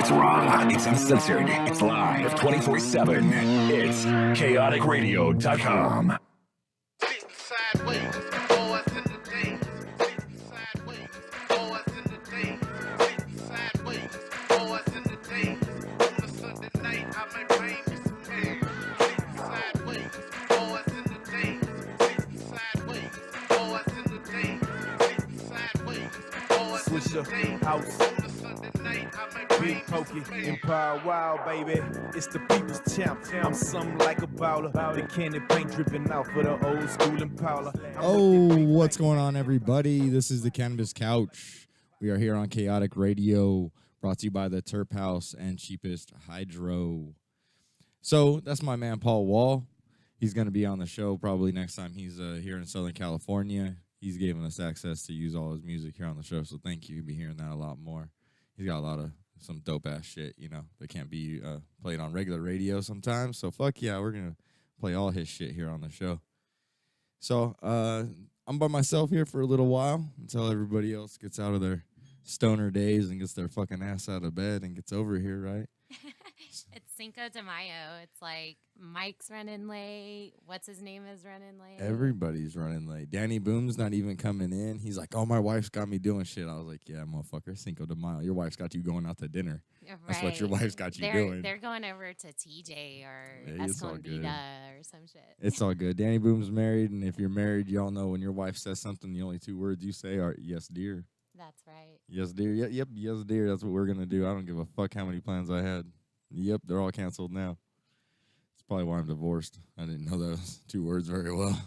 It's raw, it's uncensored, it's live 24/7. It's chaoticradio.com. Sitting sideways, boys in the days. Sitting sideways, boys in the days. Sitting sideways, boys in the days. On a Sunday night, I may bring me some hair. Sitting sideways, boys in the days. Sitting sideways, boys in the days. Sitting sideways, boys in the days. House. On a Sunday night, I may bring Big me Pokey, some hair. Empire Wild, baby. It's the people's champ. I'm something like a bowler. The candy paint dripping out for the old school Impala. Oh, what's going on, everybody? This is the Cannabis Couch. We are here on Chaotic Radio, brought to you by the TerpHouse and Cheapest Hydro. So that's my man Paul Wall. He's going to be on the show probably next time he's here in Southern California. He's given us access to use all his music here on the show, so thank you. You'll be hearing that a lot more. He's got a lot of some dope-ass shit, you know, that can't be played on regular radio sometimes. So fuck yeah, we're going to play all his shit here on the show. So I'm by myself here for a little while until everybody else gets out of their stoner days and gets their fucking ass out of bed and gets over here, right? It's Cinco de Mayo. It's like Mike's running late. What's his name is running late. Everybody's running late. Danny Boom's not even coming in. He's like, oh, my wife's got me doing shit. I was like, yeah, motherfucker, Cinco de Mayo. Your wife's got you going out to dinner. Right. That's what your wife's got you doing. They're going over to TJ or Yeah, it's all good. Escondida or some shit. It's all good. Danny Boom's married, and if you're married, y'all know when your wife says something, the only two words you say are, yes, dear. That's right. Yes, dear. Yep, yes, dear. That's what we're going to do. I don't give a fuck how many plans I had. Yep, they're all canceled now. It's probably why I'm divorced. I didn't know those two words very well.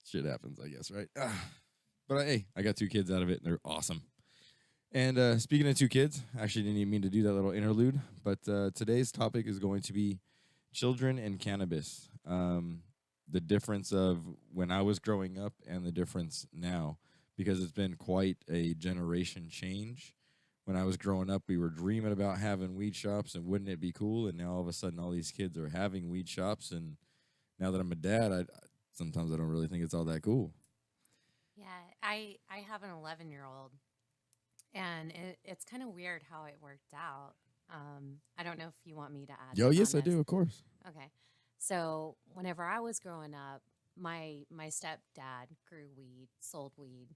Shit happens, I guess, right? But hey, I got two kids out of it, and they're awesome. And speaking of two kids, I actually didn't even mean to do that little interlude, but today's topic is going to be children and cannabis. The difference of when I was growing up and the difference now, because it's been quite a generation change. When I was growing up, we were dreaming about having weed shops and wouldn't it be cool? And now all of a sudden, all these kids are having weed shops. And now that I'm a dad, sometimes I don't really think it's all that cool. Yeah, I have an 11-year-old, and it's kind of weird how it worked out. I don't know if you want me to add. Yes, on I this. do, of course. Okay, so whenever I was growing up, my stepdad grew weed, sold weed,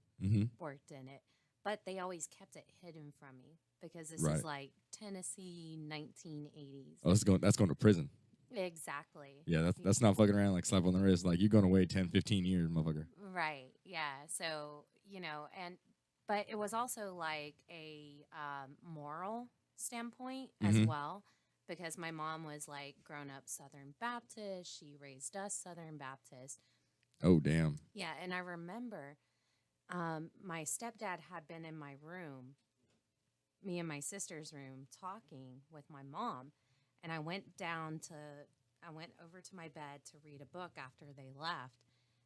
worked in it. But they always kept it hidden from me because this is like Tennessee 1980s. Oh, that's going to prison. Exactly. Yeah, that's not fucking around like slap on the wrist. Like, you're going to wait 10, 15 years, motherfucker. Right. Yeah. So, but it was also like a moral standpoint as well, because my mom was like grown up Southern Baptist. She raised us Southern Baptist. Oh, damn. Yeah. And I remember my stepdad had been in my room, me and my sister's room, talking with my mom, and I went over to my bed to read a book after they left,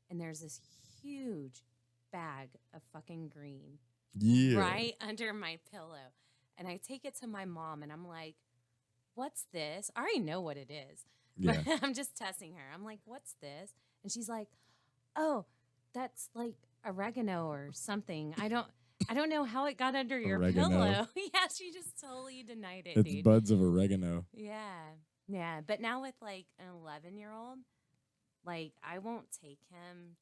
and there's this huge bag of fucking green right under my pillow, and I take it to my mom, and I'm like, what's this? I already know what it is, but I'm just testing her. I'm like, what's this? And she's like, oh, that's like oregano or something. I don't know how it got under your pillow. Yeah, she just totally denied it, it's dude. buds of oregano. Yeah. But now with like an 11-year-old, like I won't take him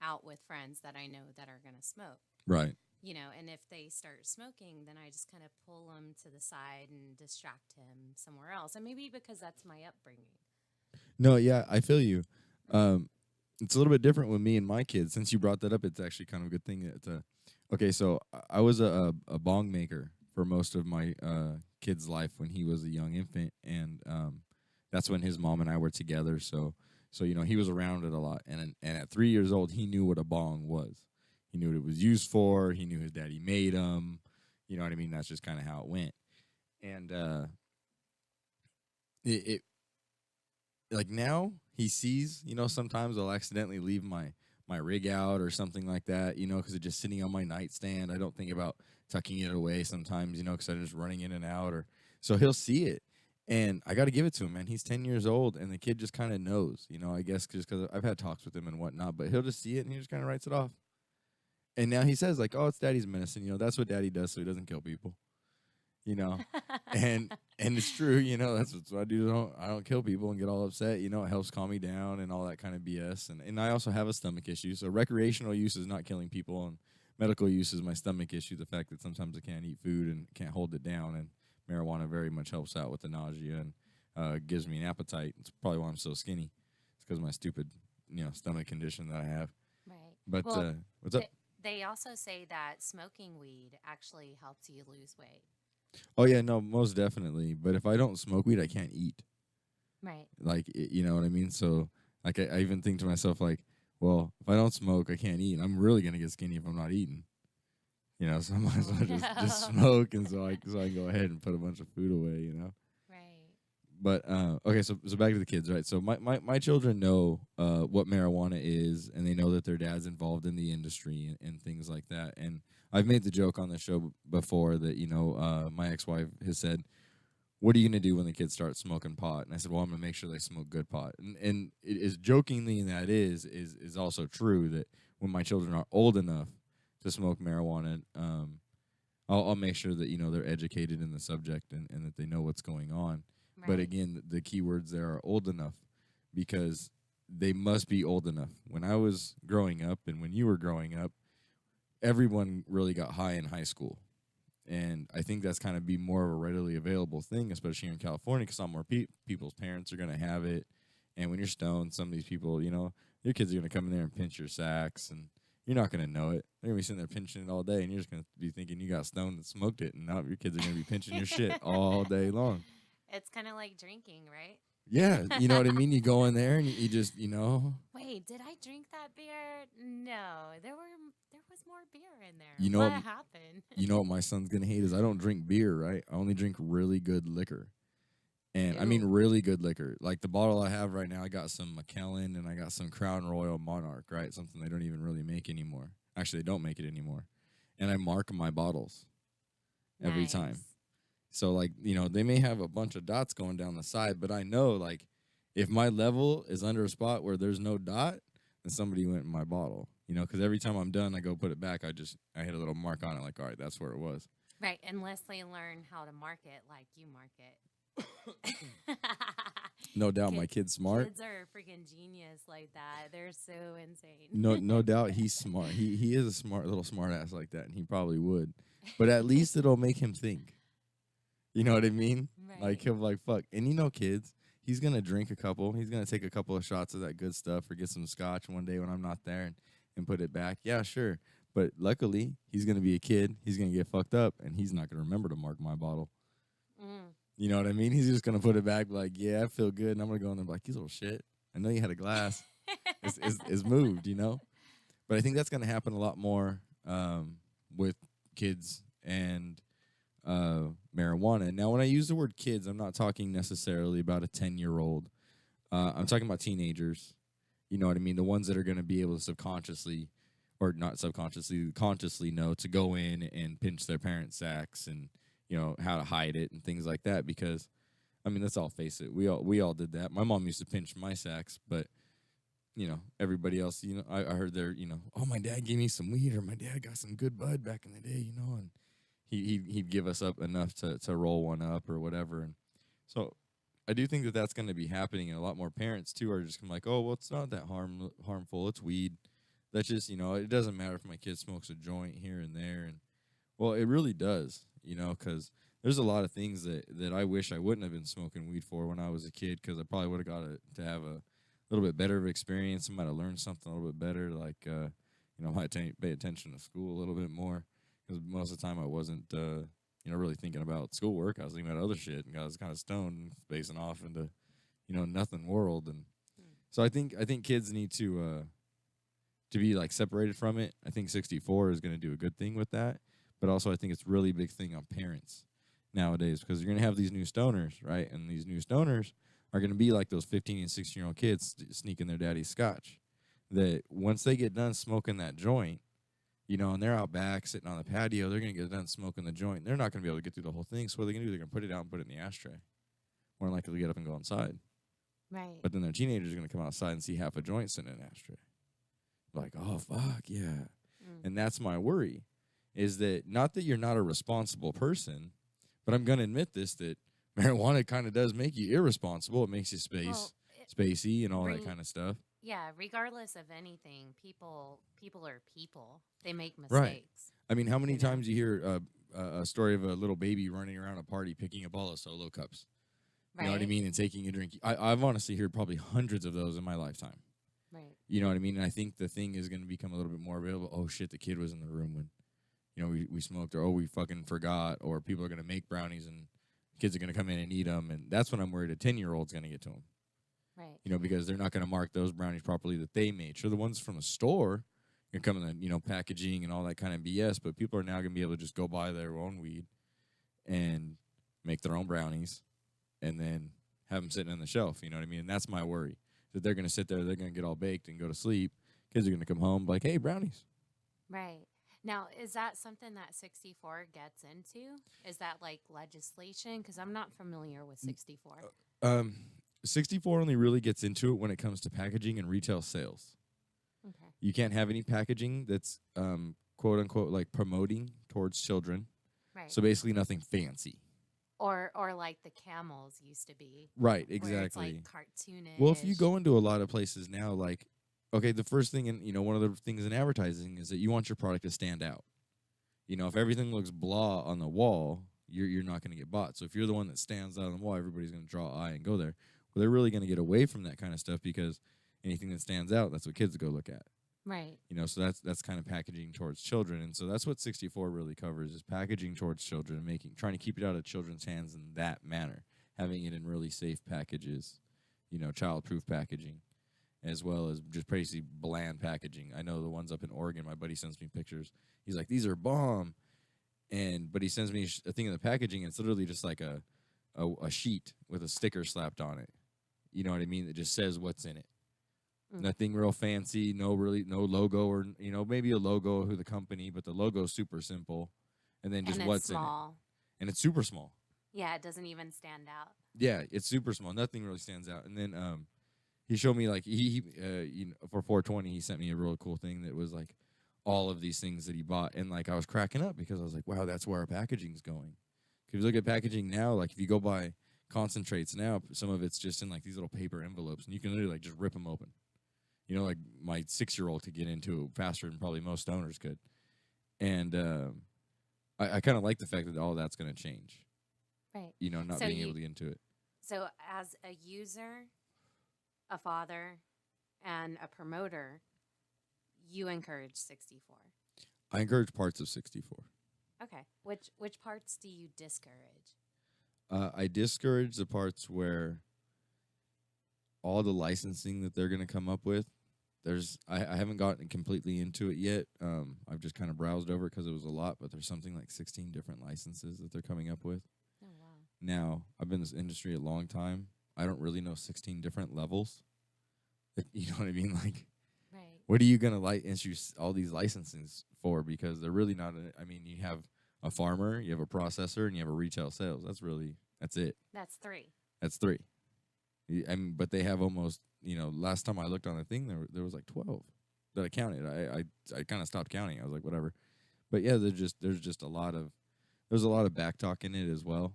out with friends that I know that are gonna smoke. Right. You know, and if they start smoking, then I just kind of pull him to the side and distract him somewhere else. And maybe because that's my upbringing. No, yeah, I feel you. It's a little bit different with me and my kids. Since you brought that up, it's actually kind of a good thing. Okay, so I was a bong maker for most of my kid's life when he was a young infant, and that's when his mom and I were together. So he was around it a lot. And at 3 years old, he knew what a bong was. He knew what it was used for. He knew his daddy made them. You know what I mean? That's just kind of how it went. And it like now he sees, sometimes I'll accidentally leave my rig out or something like that, because it's just sitting on my nightstand. I don't think about tucking it away sometimes, because I'm just running in and out. So he'll see it. And I got to give it to him, man. He's 10 years old, and the kid just kind of knows, I guess just because I've had talks with him and whatnot. But he'll just see it, and he just kind of writes it off. And now he says like, oh, it's daddy's medicine. You know, that's what daddy does so he doesn't kill people. You know, and it's true. You know, that's what I do. I don't kill people and get all upset. You know, it helps calm me down and all that kind of BS. And I also have a stomach issue. So recreational use is not killing people, and medical use is my stomach issue. The fact that sometimes I can't eat food and can't hold it down, and marijuana very much helps out with the nausea and gives me an appetite. It's probably why I'm so skinny. It's because of my stupid, stomach condition that I have. Right. But Well, what's up? They also say that smoking weed actually helps you lose weight. Oh yeah, no, most definitely. But if I don't smoke weed, I can't eat. Right. Like, you know what I mean? So, like, I even think to myself, like, well, if I don't smoke, I can't eat. I'm really gonna get skinny if I'm not eating. You know, so I might as well just smoke, and so I can go ahead and put a bunch of food away. You know. Right. But okay, so back to the kids, right? So my children know what marijuana is, and they know that their dad's involved in the industry and things like that. And I've made the joke on the show before that my ex-wife has said, "What are you gonna do when the kids start smoking pot?" And I said, "Well, I'm gonna make sure they smoke good pot." And it is jokingly, and that is also true that when my children are old enough to smoke marijuana, I'll make sure that they're educated in the subject and that they know what's going on. Right. But again, the key words there are old enough, because they must be old enough. When I was growing up and when you were growing up, everyone really got high in high school. And I think that's kind of be more of a readily available thing, especially here in California, because some more people's parents are going to have it. And when you're stoned, some of these people, your kids are going to come in there and pinch your sacks, and you're not going to know it. They're going to be sitting there pinching it all day, and you're just going to be thinking you got stoned and smoked it, and now your kids are going to be pinching your shit all day long. It's kind of like drinking, right? Yeah, you know what I mean? You go in there and you just, Wait, did I drink that beer? No, there was more beer in there. You know what what- happened? you know what my son's going to hate is I don't drink beer, right? I only drink really good liquor. And I mean Ew. really good liquor. Like the bottle I have right now, I got some McKellen and I got some Crown Royal Monarch, right? Something they don't even really make anymore. Actually, they don't make it anymore. And I mark my bottles every time. Nice. So, like, they may have a bunch of dots going down the side, but I know, like, if my level is under a spot where there's no dot, then somebody went in my bottle, because every time I'm done, I go put it back. I hit a little mark on it, like, all right, that's where it was. Right, unless they learn how to mark it like you mark it. No doubt my kid's smart. Kids are freaking genius like that. They're so insane. No doubt he's smart. He is a smart little smart ass like that, and he probably would. But at least it'll make him think. You know what I mean? Right. Like, he'll be like, fuck. And kids, he's going to drink a couple. He's going to take a couple of shots of that good stuff or get some scotch one day when I'm not there and put it back. Yeah, sure. But luckily, he's going to be a kid. He's going to get fucked up, and he's not going to remember to mark my bottle. Mm. You know what I mean? He's just going to put it back like, yeah, I feel good. And I'm going to go in there and be like, you little shit. I know you had a glass. it's moved, But I think that's going to happen a lot more with kids and marijuana. Now, when I use the word kids, I'm not talking necessarily about a 10-year-old. I'm talking about teenagers. You know what I mean? The ones that are going to be able to subconsciously, or not subconsciously, consciously know to go in and pinch their parents' sacks and, how to hide it and things like that. Because, I mean, let's all face it. We all did that. My mom used to pinch my sacks, but, everybody else, I heard their, oh, my dad gave me some weed, or my dad got some good bud back in the day, and he'd give us up enough to roll one up or whatever. And so I do think that that's going to be happening, and a lot more parents too are just like, oh, well, it's not that harmful. It's weed. That's just, it doesn't matter if my kid smokes a joint here and there. And well, it really does, because there's a lot of things that I wish I wouldn't have been smoking weed for when I was a kid, because I probably would have got to have a little bit better of experience. I might have learned something a little bit better, like, might pay attention to school a little bit more. Because most of the time I wasn't, really thinking about schoolwork. I was thinking about other shit, and I was kind of stoned and spacing off into, nothing world. And so I think kids need to be like separated from it. I think 64 is going to do a good thing with that, but also I think it's really big thing on parents nowadays, because you're going to have these new stoners, right? And these new stoners are going to be like those 15 and 16-year-old kids sneaking their daddy's scotch. That once they get done smoking that joint, and they're out back sitting on the patio, they're going to get done smoking the joint. They're not going to be able to get through the whole thing. So what they're going to do, they're going to put it out and put it in the ashtray. More likely to get up and go inside. Right. But then their teenagers are going to come outside and see half a joint sitting in an ashtray. Like, oh, fuck, yeah. And that's my worry, is that not that you're not a responsible person, but I'm going to admit this, that marijuana kind of does make you irresponsible. It makes you spacey and all that kind of stuff. Yeah, regardless of anything, people are people. They make mistakes. Right. I mean, how many times you hear a story of a little baby running around a party picking up all the Solo cups? You know what I mean? And taking a drink. I've honestly heard probably hundreds of those in my lifetime. Right. You know what I mean? And I think the thing is going to become a little bit more available. Oh, shit, the kid was in the room when, you know, we smoked, or, oh, we fucking forgot, or people are going to make brownies and kids are going to come in and eat them. And that's when I'm worried a 10-year-old's going to get to them. Right. You know, because they're not going to mark those brownies properly that they made. Sure, the ones from the store, you're coming in, you know, packaging and all that kind of BS, but people are now going to be able to just go buy their own weed and make their own brownies and then have them sitting on the shelf. You know what I mean? And that's my worry, that they're going to sit there, they're going to get all baked and go to sleep. Kids are going to come home like, hey, brownies. Right. Now, is that something that 64 gets into? Is that like legislation? Because I'm not familiar with 64. 64 only really gets into it when it comes to packaging and retail sales. Okay. You can't have any packaging that's quote unquote like promoting towards children. Right. So basically nothing fancy. Or like the camels used to be. Right, Where exactly. it's like cartoonish. Well, if you go into a lot of places now, like, okay, the first thing, and you know, one of the things in advertising is that you want your product to stand out. You know, if everything looks blah on the wall, you're not going to get bought. So if you're the one that stands out on the wall, everybody's going to draw an eye and go there. Well, they're really going to get away from that kind of stuff, because anything that stands out, that's what kids go look at. Right. You know, so that's kind of packaging towards children. And so that's what 64 really covers, is packaging towards children and trying to keep it out of children's hands in that manner, having it in really safe packages, you know, child-proof packaging, as well as just basically bland packaging. I know the ones up in Oregon, my buddy sends me pictures. He's like, these are bomb. But he sends me a thing of the packaging, and it's literally just like a sheet with a sticker slapped on it. You know what I mean? That just says what's in it. Nothing real fancy, no logo, or, you know, maybe a logo of the company, but the logo's super simple. And then just what's small. in it. And it's super small. Yeah, it doesn't even stand out. Yeah, it's super small. Nothing really stands out. And then he showed me, like, he you know, for 420, he sent me a real cool thing that was like all of these things that he bought. And like I was cracking up, because I was like, wow, that's where our packaging's going. If you look at packaging now, like if you go buy concentrates now, some of it's just in like these little paper envelopes, and you can literally like just rip them open. You know, like my 6-year-old could get into it faster than probably most owners could. And I kind of like the fact that all that's going to change. Right. You know, not being able to get into it. So as a user, a father, and a promoter, you encourage 64. I encourage parts of 64. Okay. Which parts do you discourage? I discourage the parts where all the licensing that they're going to come up with, I haven't gotten completely into it yet. I've just kind of browsed over it because it was a lot, but there's something like 16 different licenses that they're coming up with. Oh, wow. Now, I've been in this industry a long time. I don't really know 16 different levels. You know what I mean? Like, right. What are you going to issue all these licenses for? Because they're really not, you have a farmer, you have a processor, and you have a retail sales. That's it. That's 3. That's 3. But they have almost, you know, last time I looked on the thing, there was like 12 that I counted. I kind of stopped counting. I was like, whatever. But yeah, there's a lot of back talk in it as well.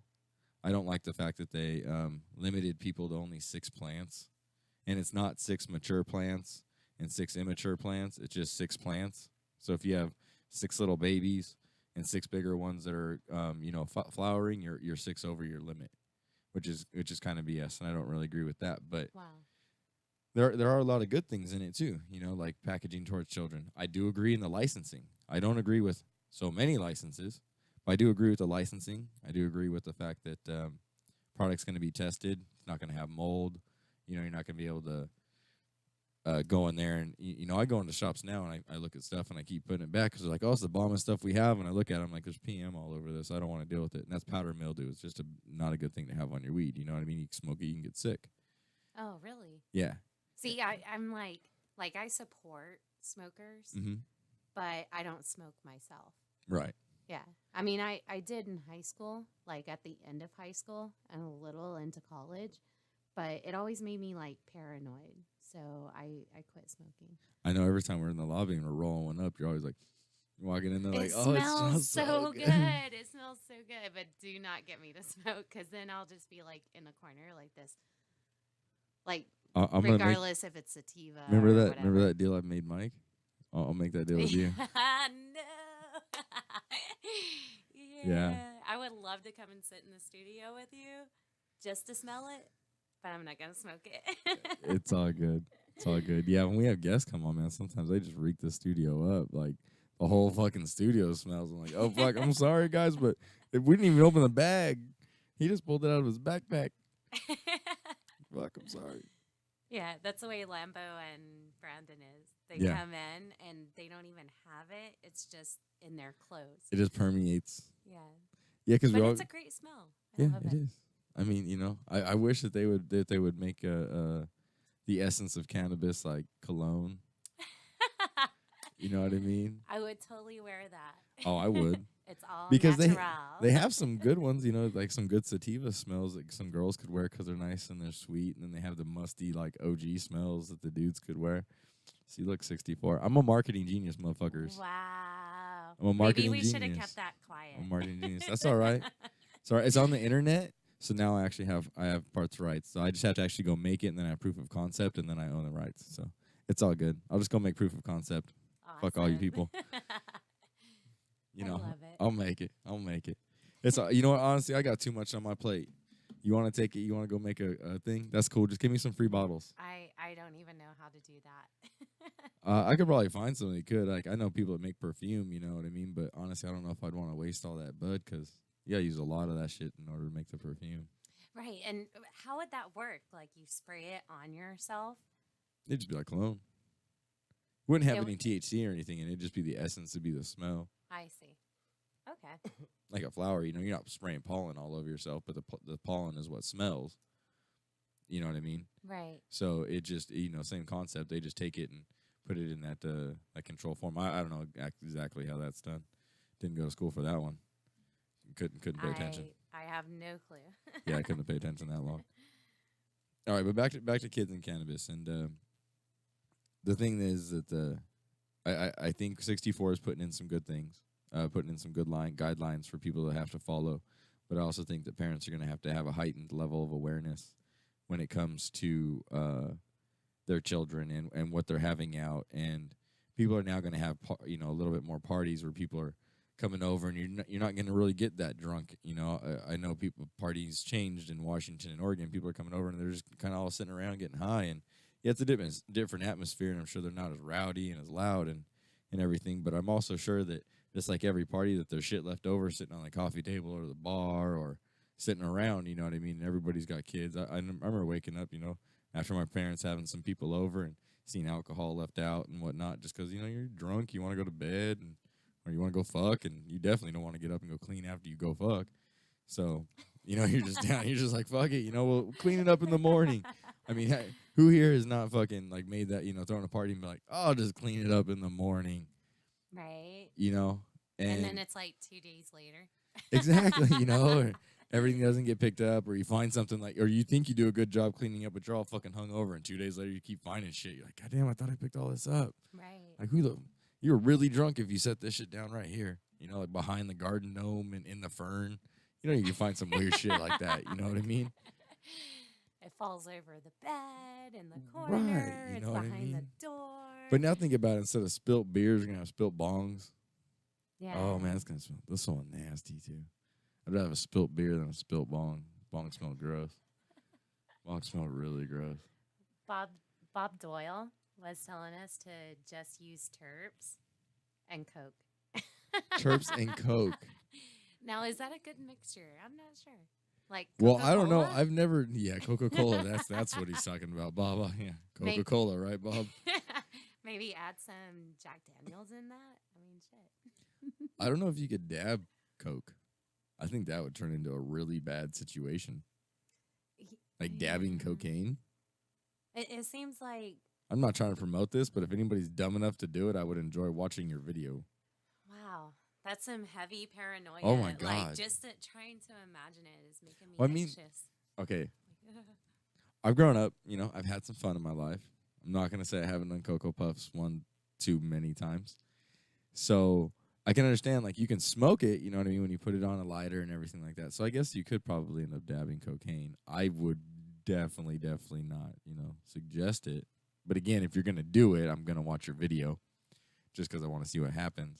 I don't like the fact that they limited people to only 6 plants, and it's not 6 mature plants and 6 immature plants. It's just 6 plants. So if you have 6 little babies and 6 bigger ones that are, flowering, you're 6 over your limit. Which is kind of BS, and I don't really agree with that. But wow. There are a lot of good things in it too, you know, like packaging towards children. I do agree in the licensing. I don't agree with so many licenses, but I do agree with the licensing. I do agree with the fact that product's going to be tested. It's not going to have mold. You know, you're not going to be able to go in there and, you know, I go into shops now and I look at stuff and I keep putting it back because they're like, oh, it's the bombest stuff we have. And I look at it, I'm like, there's PM all over this. I don't want to deal with it. And that's powder mildew. It's just not a good thing to have on your weed. You know what I mean? You can smoke it, you can get sick. Oh, really? Yeah. See, I'm like I support smokers, but I don't smoke myself. Right. Yeah. I mean, I did in high school, like at the end of high school and a little into college, but it always made me like paranoid. So I quit smoking. I know every time we're in the lobby and we're rolling one up, you're always like, Walking in there It like, oh, smells so good. good. It smells so good. But do not get me to smoke because then I'll just be like in the corner like this. Like, I'm gonna make. regardless if it's sativa Remember or that? whatever. Remember that deal I made Mike? I'll make that deal with you. No. Yeah. I would love to come and sit in the studio with you just to smell it, but I'm not going to smoke it. It's all good. It's all good. Yeah, when we have guests come on, man, sometimes they just reek the studio up. Like, the whole fucking studio smells. I'm like, oh, fuck, I'm sorry, guys, but if we didn't even open the bag. He just pulled it out of his backpack. Fuck, I'm sorry. Yeah, that's the way Lambo and Brandon is. They Yeah. come in and they don't even have it. It's just in their clothes. It just permeates. Yeah. Yeah, because But we all. it's a great smell. I Yeah, love it is. I mean, you know, I wish that they would make the essence of cannabis like cologne. You know what I mean? I would totally wear that. Oh, I would. It's all Because natural. they have some good ones, you know, like some good sativa smells that some girls could wear because they're nice and they're sweet, and then they have the musty like OG smells that the dudes could wear. See, look, 64. I'm a marketing genius, motherfuckers. Wow. I'm a marketing Maybe we should have genius. kept that quiet. I'm a marketing genius. That's all right. It's all right. It's on the internet, so now I actually have parts rights. So I just have to actually go make it, and then I have proof of concept, and then I own the rights. So it's all good. I'll just go make proof of concept. Fuck all you Awesome. people. You I know, love it. I'll make it. I'll make it. It's you know what? Honestly, I got too much on my plate. You want to take it? You want to go make a thing? That's cool. Just give me some free bottles. I don't even know how to do that. I could probably find somebody that could. Like I know people that make perfume. You know what I mean? But honestly, I don't know if I'd want to waste all that bud because you gotta use a lot of that shit in order to make the perfume. Right. And how would that work? Like you spray it on yourself? It'd just be like cologne. Wouldn't have It any THC or anything, and it'd just be the essence. It'd be the smell. I see. Okay. Like a flower, you know, you're not spraying pollen all over yourself, but the pollen is what smells. You know what I mean? Right. So it just, you know, same concept. They just take it and put it in that control form. I don't know exactly how that's done. Didn't go to school for that one. Couldn't pay attention. I have no clue. Yeah, I couldn't have paid attention that long. All right, but back to kids and cannabis. And the thing is that I think 64 is putting in some good things. Putting in some good guidelines for people to have to follow. But I also think that parents are going to have a heightened level of awareness when it comes to their children and what they're having out. And people are now going to have, you know, a little bit more parties where people are coming over and you're not going to really get that drunk. You know, I know parties changed in Washington and Oregon. People are coming over and they're just kind of all sitting around getting high. And yeah, it's a different atmosphere, and I'm sure they're not as rowdy and as loud and everything. But I'm also sure that just like every party, that there's shit left over sitting on the coffee table or the bar or sitting around, you know what I mean? And everybody's got kids. I remember waking up, you know, after my parents having some people over and seeing alcohol left out and whatnot, just because, you know, you're drunk, you want to go to bed, or you want to go fuck, and you definitely don't want to get up and go clean after you go fuck. So, you know, you're just down. You're just like, fuck it, you know, we'll clean it up in the morning. I mean, hey, who here has not fucking, like, made that, you know, throwing a party and be like, oh, I'll just clean it up in the morning. Right. You know? And then it's like 2 days later. Exactly, you know, or everything doesn't get picked up, or you find something like, or you think you do a good job cleaning up, but you're all fucking hungover, and 2 days later you keep finding shit. You're like, God damn, I thought I picked all this up. Right. Like, you're really drunk if you set this shit down right here, you know, like behind the garden gnome and in the fern. You know, you can find some weird shit like that. You know what I mean? It falls over the bed in the Right, corner. you It's know what I behind mean? the door. But now think about it. Instead of spilt beers, you're gonna have spilt bongs. yeah. Oh man, it's gonna smell. This smell nasty too. I'd rather have a spilt beer than a spilt bong. Bong smell gross. Bong smell really gross. Bob Doyle was telling us to just use terps and Coke. Terps and Coke. Now, is that a good mixture? I'm not sure. Like, Well, I don't know. Coca-Cola? I've never. Yeah, Coca-Cola. That's what he's talking about, Bob. Yeah, Coca-Cola, right, Bob? Maybe add some Jack Daniels in that. I mean, shit. I don't know if you could dab Coke. I think that would turn into a really bad situation. Like dabbing cocaine. It seems like, I'm not trying to promote this, but if anybody's dumb enough to do it, I would enjoy watching your video. wow, that's some heavy paranoia. Oh, my God. Like, just trying to imagine it is making me Well, I mean- anxious. Okay, I've grown up. You know, I've had some fun in my life. I'm not gonna say I haven't done Cocoa Puffs one too many times. So I can understand, like, you can smoke it, you know what I mean, when you put it on a lighter and everything like that. So I guess you could probably end up dabbing cocaine. I would definitely not, suggest it. But again, if you're going to do it, I'm going to watch your video just because I want to see what happens.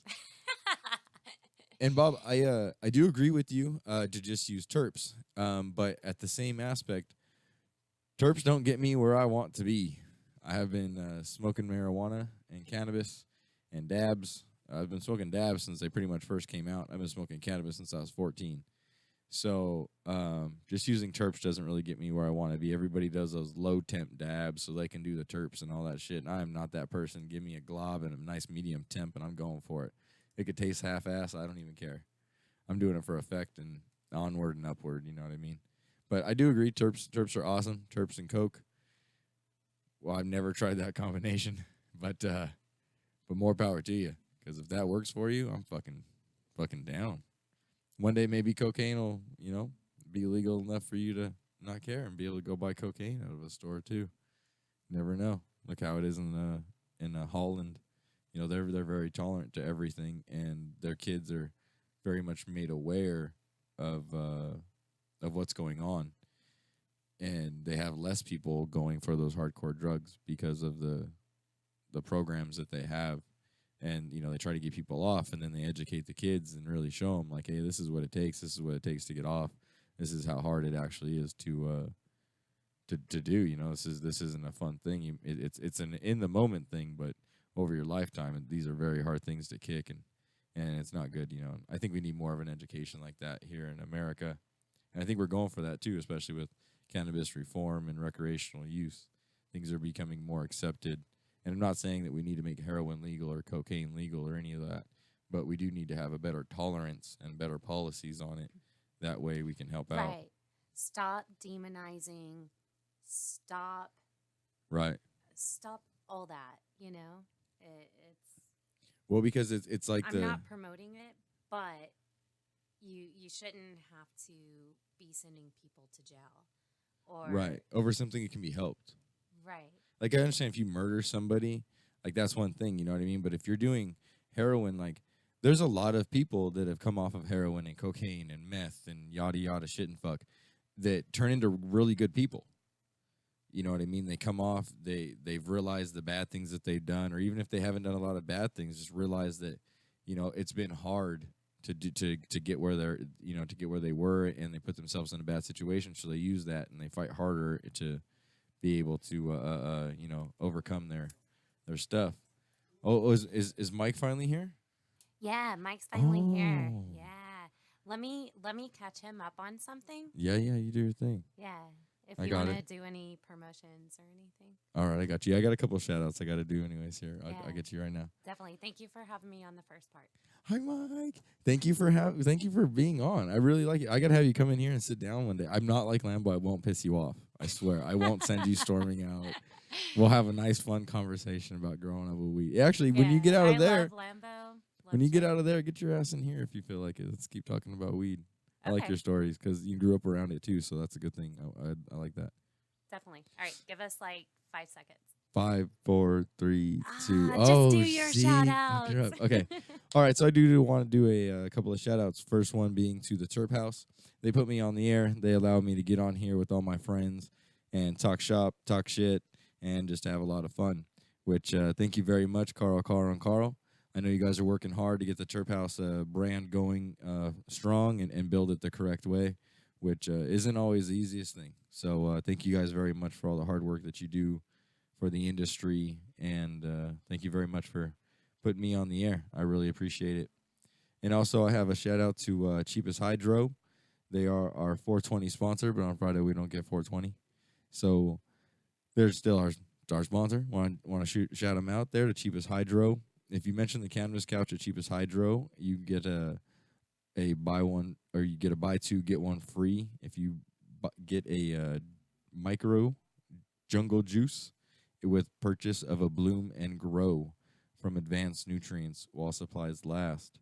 And Bob, I do agree with you to just use terps. But at the same aspect, terps don't get me where I want to be. I have been smoking marijuana and cannabis and dabs. I've been smoking dabs since they pretty much first came out. I've been smoking cannabis since I was 14. So just using terps doesn't really get me where I want to be. Everybody does those low temp dabs so they can do the terps and all that shit. And I am not that person. Give me a glob and a nice medium temp and I'm going for it. It could taste half-ass. I don't even care. I'm doing it for effect and onward and upward. You know what I mean? But I do agree. Terps are awesome. Terps and Coke. Well, I've never tried that combination, but more power to you. Because if that works for you, I'm fucking down. One day maybe cocaine will, be legal enough for you to not care and be able to go buy cocaine out of a store too. Never know. Look how it is in Holland. They're very tolerant to everything, and their kids are very much made aware of what's going on, and they have less people going for those hardcore drugs because of the programs that they have. And, they try to get people off, and then they educate the kids and really show them, like, hey, this is what it takes. This is what it takes to get off. This is how hard it actually is to do. This isn't a fun thing. It's an in-the-moment thing, but over your lifetime, these are very hard things to kick, and it's not good. I think we need more of an education like that here in America. And I think we're going for that, too, especially with cannabis reform and recreational use. Things are becoming more accepted. And I'm not saying that we need to make heroin legal or cocaine legal or any of that, but we do need to have a better tolerance and better policies on it. That way we can help out. Right. Stop demonizing. Stop. Right. Stop all that, It's. Well, because it's like I'm not promoting it, but you shouldn't have to be sending people to jail. Or right. Over something that can be helped. Right. Like, I understand if you murder somebody, like, that's one thing, you know what I mean? But if you're doing heroin, like, there's a lot of people that have come off of heroin and cocaine and meth and yada, yada, shit and fuck that turn into really good people. You know what I mean? They come off, they've realized the bad things that they've done, or even if they haven't done a lot of bad things, just realize that, it's been hard to get where they're, to get where they were, and they put themselves in a bad situation, so they use that and they fight harder to be able to overcome their stuff. Oh, is Mike finally here? Yeah, Mike's finally here. Yeah. Let me catch him up on something. Yeah, you do your thing. Yeah. If I you got want to it. do any promotions or anything. All right, I got you. I got a couple of shout outs I got to do anyways here. Yeah. I'll get you right now. Definitely. Thank you for having me on the first part. Hi, Mike. Thank you for being on. I really like it. I got to have you come in here and sit down one day. I'm not like Lambo. I won't piss you off. I swear. I won't send you storming out. We'll have a nice, fun conversation about growing up with weed. Actually, when you get out of there, love Lambo. when you get out of there, get your ass in here if you feel like it. Let's keep talking about weed. I like Okay. your stories because you grew up around it too, so that's a good thing. I like that. Definitely. All right. Give us like 5 seconds. 5, 4, 3, 2. Just do your see? shout Knocked her outs. up. Okay. All right. So I do want to do a couple of shout outs. First one being to the TerpHouse. They put me on the air. They allowed me to get on here with all my friends and talk shop, talk shit, and just have a lot of fun. Which thank you very much, Carl. I know you guys are working hard to get the TerpHouse brand going strong and build it the correct way, which isn't always the easiest thing. So thank you guys very much for all the hard work that you do for the industry, and thank you very much for putting me on the air. I really appreciate it. And also, I have a shout out to Cheapest Hydro. They are our 420 sponsor, but on Friday we don't get 420, so they're still our sponsor. Want to shout them out there to Cheapest Hydro. If you mention the Cannabis Couch at Cheapest Hydro, you get a buy one, or you get a buy two get one free if you get a micro jungle juice with purchase of a Bloom and Grow from Advanced Nutrients while supplies last.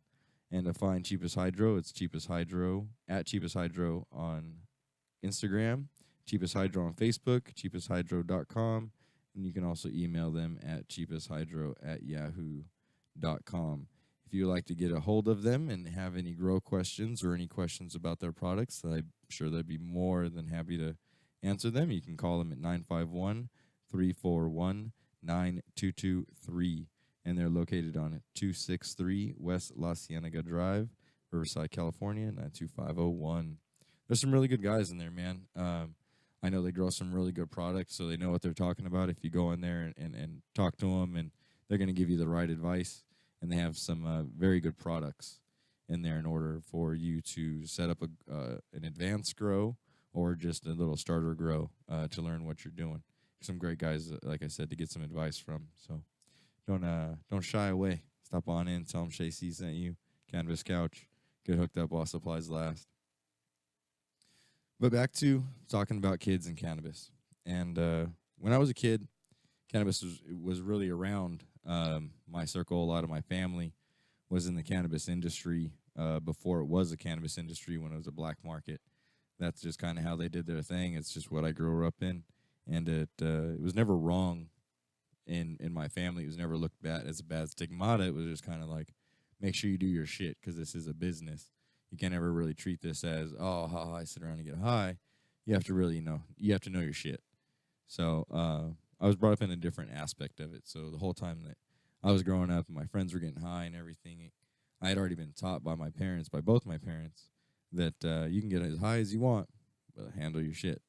And to find Cheapest Hydro, it's Cheapest Hydro at Cheapest Hydro on Instagram, Cheapest Hydro on Facebook, cheapesthydro.com, and you can also email them at cheapesthydro@yahoo.com. If you would like to get a hold of them and have any grow questions or any questions about their products, I'm sure they'd be more than happy to answer them. You can call them at 951-341-9223. And they're located on 263 West La Cienega Drive, Riverside, California, 92501. There's some really good guys in there, man. I know they grow some really good products, so they know what they're talking about. If you go in there and talk to them, and they're going to give you the right advice, and they have some very good products in there in order for you to set up an advanced grow or just a little starter grow to learn what you're doing. Some great guys, like I said, to get some advice from. So don't shy away. Stop on in, tell them Shay C sent you. Cannabis Couch. Get hooked up while supplies last. But back to talking about kids and cannabis. And when I was a kid, cannabis was really around my circle. A lot of my family was in the cannabis industry before it was a cannabis industry, when it was a black market. That's just kind of how they did their thing. It's just what I grew up in. And it was never wrong in my family. It was never looked at as a bad stigmata. It was just kind of like, make sure you do your shit, because this is a business. You can't ever really treat this as, oh, ha, I sit around and get high. You have to really know. You have to know your shit. So I was brought up in a different aspect of it. So the whole time that I was growing up and my friends were getting high and everything, I had already been taught by my parents, by both my parents, that you can get as high as you want, but handle your shit.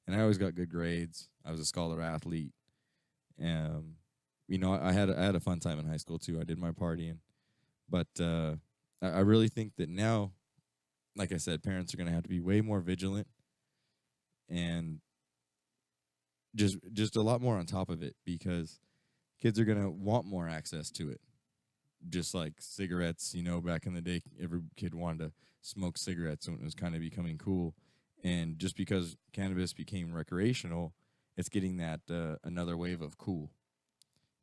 And I always got good grades. I was a scholar athlete. You know, I had a fun time in high school too. I did my partying. But I really think that now, like I said, parents are going to have to be way more vigilant and just a lot more on top of it, because kids are going to want more access to it. Just like cigarettes, you know, back in the day, every kid wanted to smoke cigarettes when it was kind of becoming cool. And just because cannabis became recreational, it's getting that another wave of cool.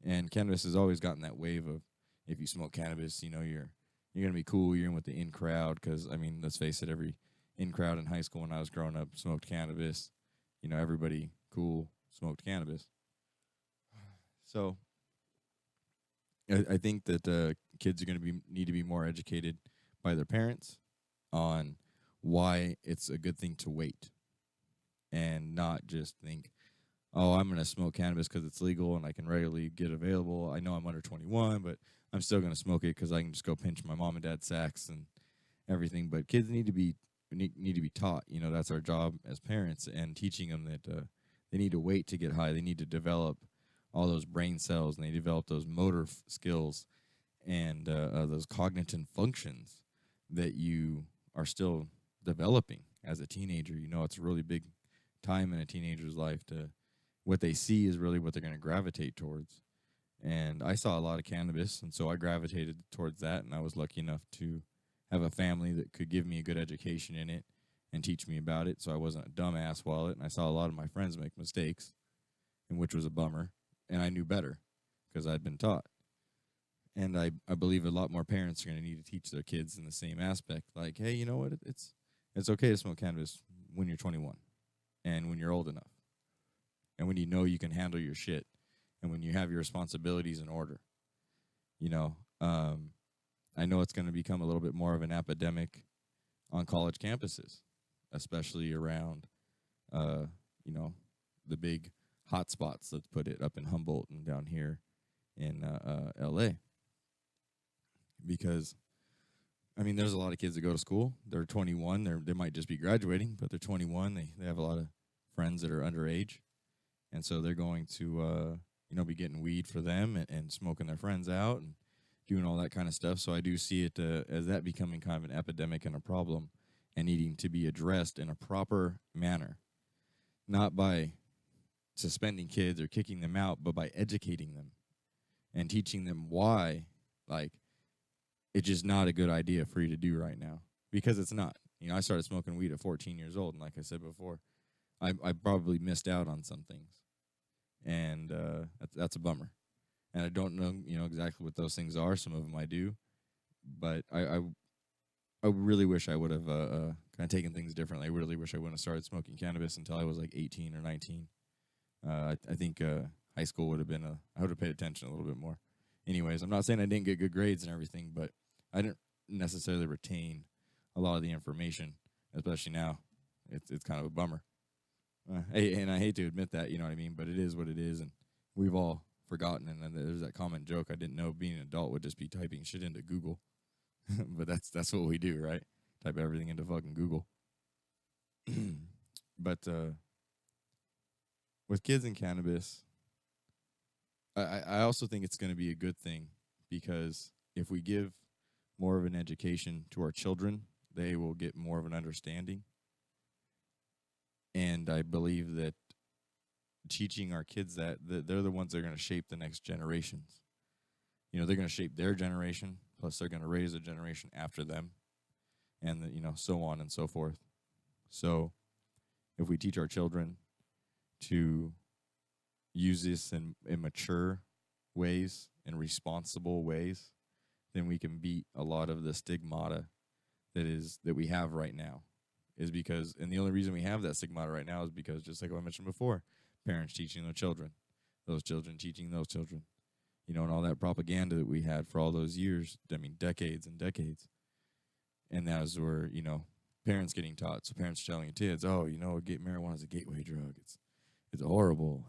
And cannabis has always gotten that wave of, if you smoke cannabis, you know, you're going to be cool. You're in with the in crowd, because, I mean, let's face it, every in crowd in high school when I was growing up smoked cannabis. You know, everybody cool smoked cannabis. So I think that kids are going to need to be more educated by their parents on why it's a good thing to wait, and not just think, oh, I'm going to smoke cannabis because it's legal and I can regularly get available. I know I'm under 21, but I'm still going to smoke it because I can just go pinch my mom and dad's sacks and everything. But kids need to be taught. You know, that's our job as parents, and teaching them that they need to wait to get high. They need to develop all those brain cells, and they develop those motor skills and those cognitive functions that you are still developing as a teenager. You know, it's a really big time in a teenager's life. To what they see is really what they're going to gravitate towards. And I saw a lot of cannabis, and so I gravitated towards that, and I was lucky enough to have a family that could give me a good education in it and teach me about it, so I wasn't a dumbass wallet. And I saw a lot of my friends make mistakes, and which was a bummer, and I knew better because I'd been taught. And I believe a lot more parents are going to need to teach their kids in the same aspect, like, hey, you know what, it's okay to smoke cannabis when you're 21 and when you're old enough, and when you know you can handle your shit, and when you have your responsibilities in order. You know, I know it's going to become a little bit more of an epidemic on college campuses, especially around, you know, the big hot spots, let's put it, up in Humboldt and down here in L.A. Because, I mean, there's a lot of kids that go to school. They're 21. They might just be graduating, but they're 21. They have a lot of friends that are underage. And so they're going to, you know, be getting weed for them and smoking their friends out and doing all that kind of stuff. So I do see it as that becoming kind of an epidemic and a problem, and needing to be addressed in a proper manner. Not by suspending kids or kicking them out, but by educating them and teaching them why, like, it's just not a good idea for you to do right now. Because it's not. You know, I started smoking weed at 14 years old, and like I said before, I probably missed out on some things. And that's a bummer. And I don't know, you know, exactly what those things are. Some of them I do. But I really wish I would have kind of taken things differently. I really wish I wouldn't have started smoking cannabis until I was like 18 or 19. I think high school would have been I would have paid attention a little bit more. Anyways, I'm not saying I didn't get good grades and everything, but I didn't necessarily retain a lot of the information, especially now. It's kind of a bummer. And I hate to admit that, you know what I mean? But it is what it is, and we've all forgotten. And then there's that common joke. I didn't know being an adult would just be typing shit into Google, but that's what we do, right? Type everything into fucking Google. But with kids and cannabis, I also think it's going to be a good thing, because if we give more of an education to our children, they will get more of an understanding. And I believe that teaching our kids that they're the ones that are going to shape the next generations. You know, they're going to shape their generation, plus they're going to raise a generation after them, and so on and so forth. So if we teach our children to use this in mature ways and responsible ways, then we can beat a lot of the stigmata that we have right now. Is because, and the only reason we have that stigmata right now is because, just like I mentioned before, parents teaching their children, those children teaching those children, and all that propaganda that we had for all those years. I mean, decades and decades. And that's where, parents getting taught. So parents telling kids, oh, marijuana is a gateway drug. It's horrible.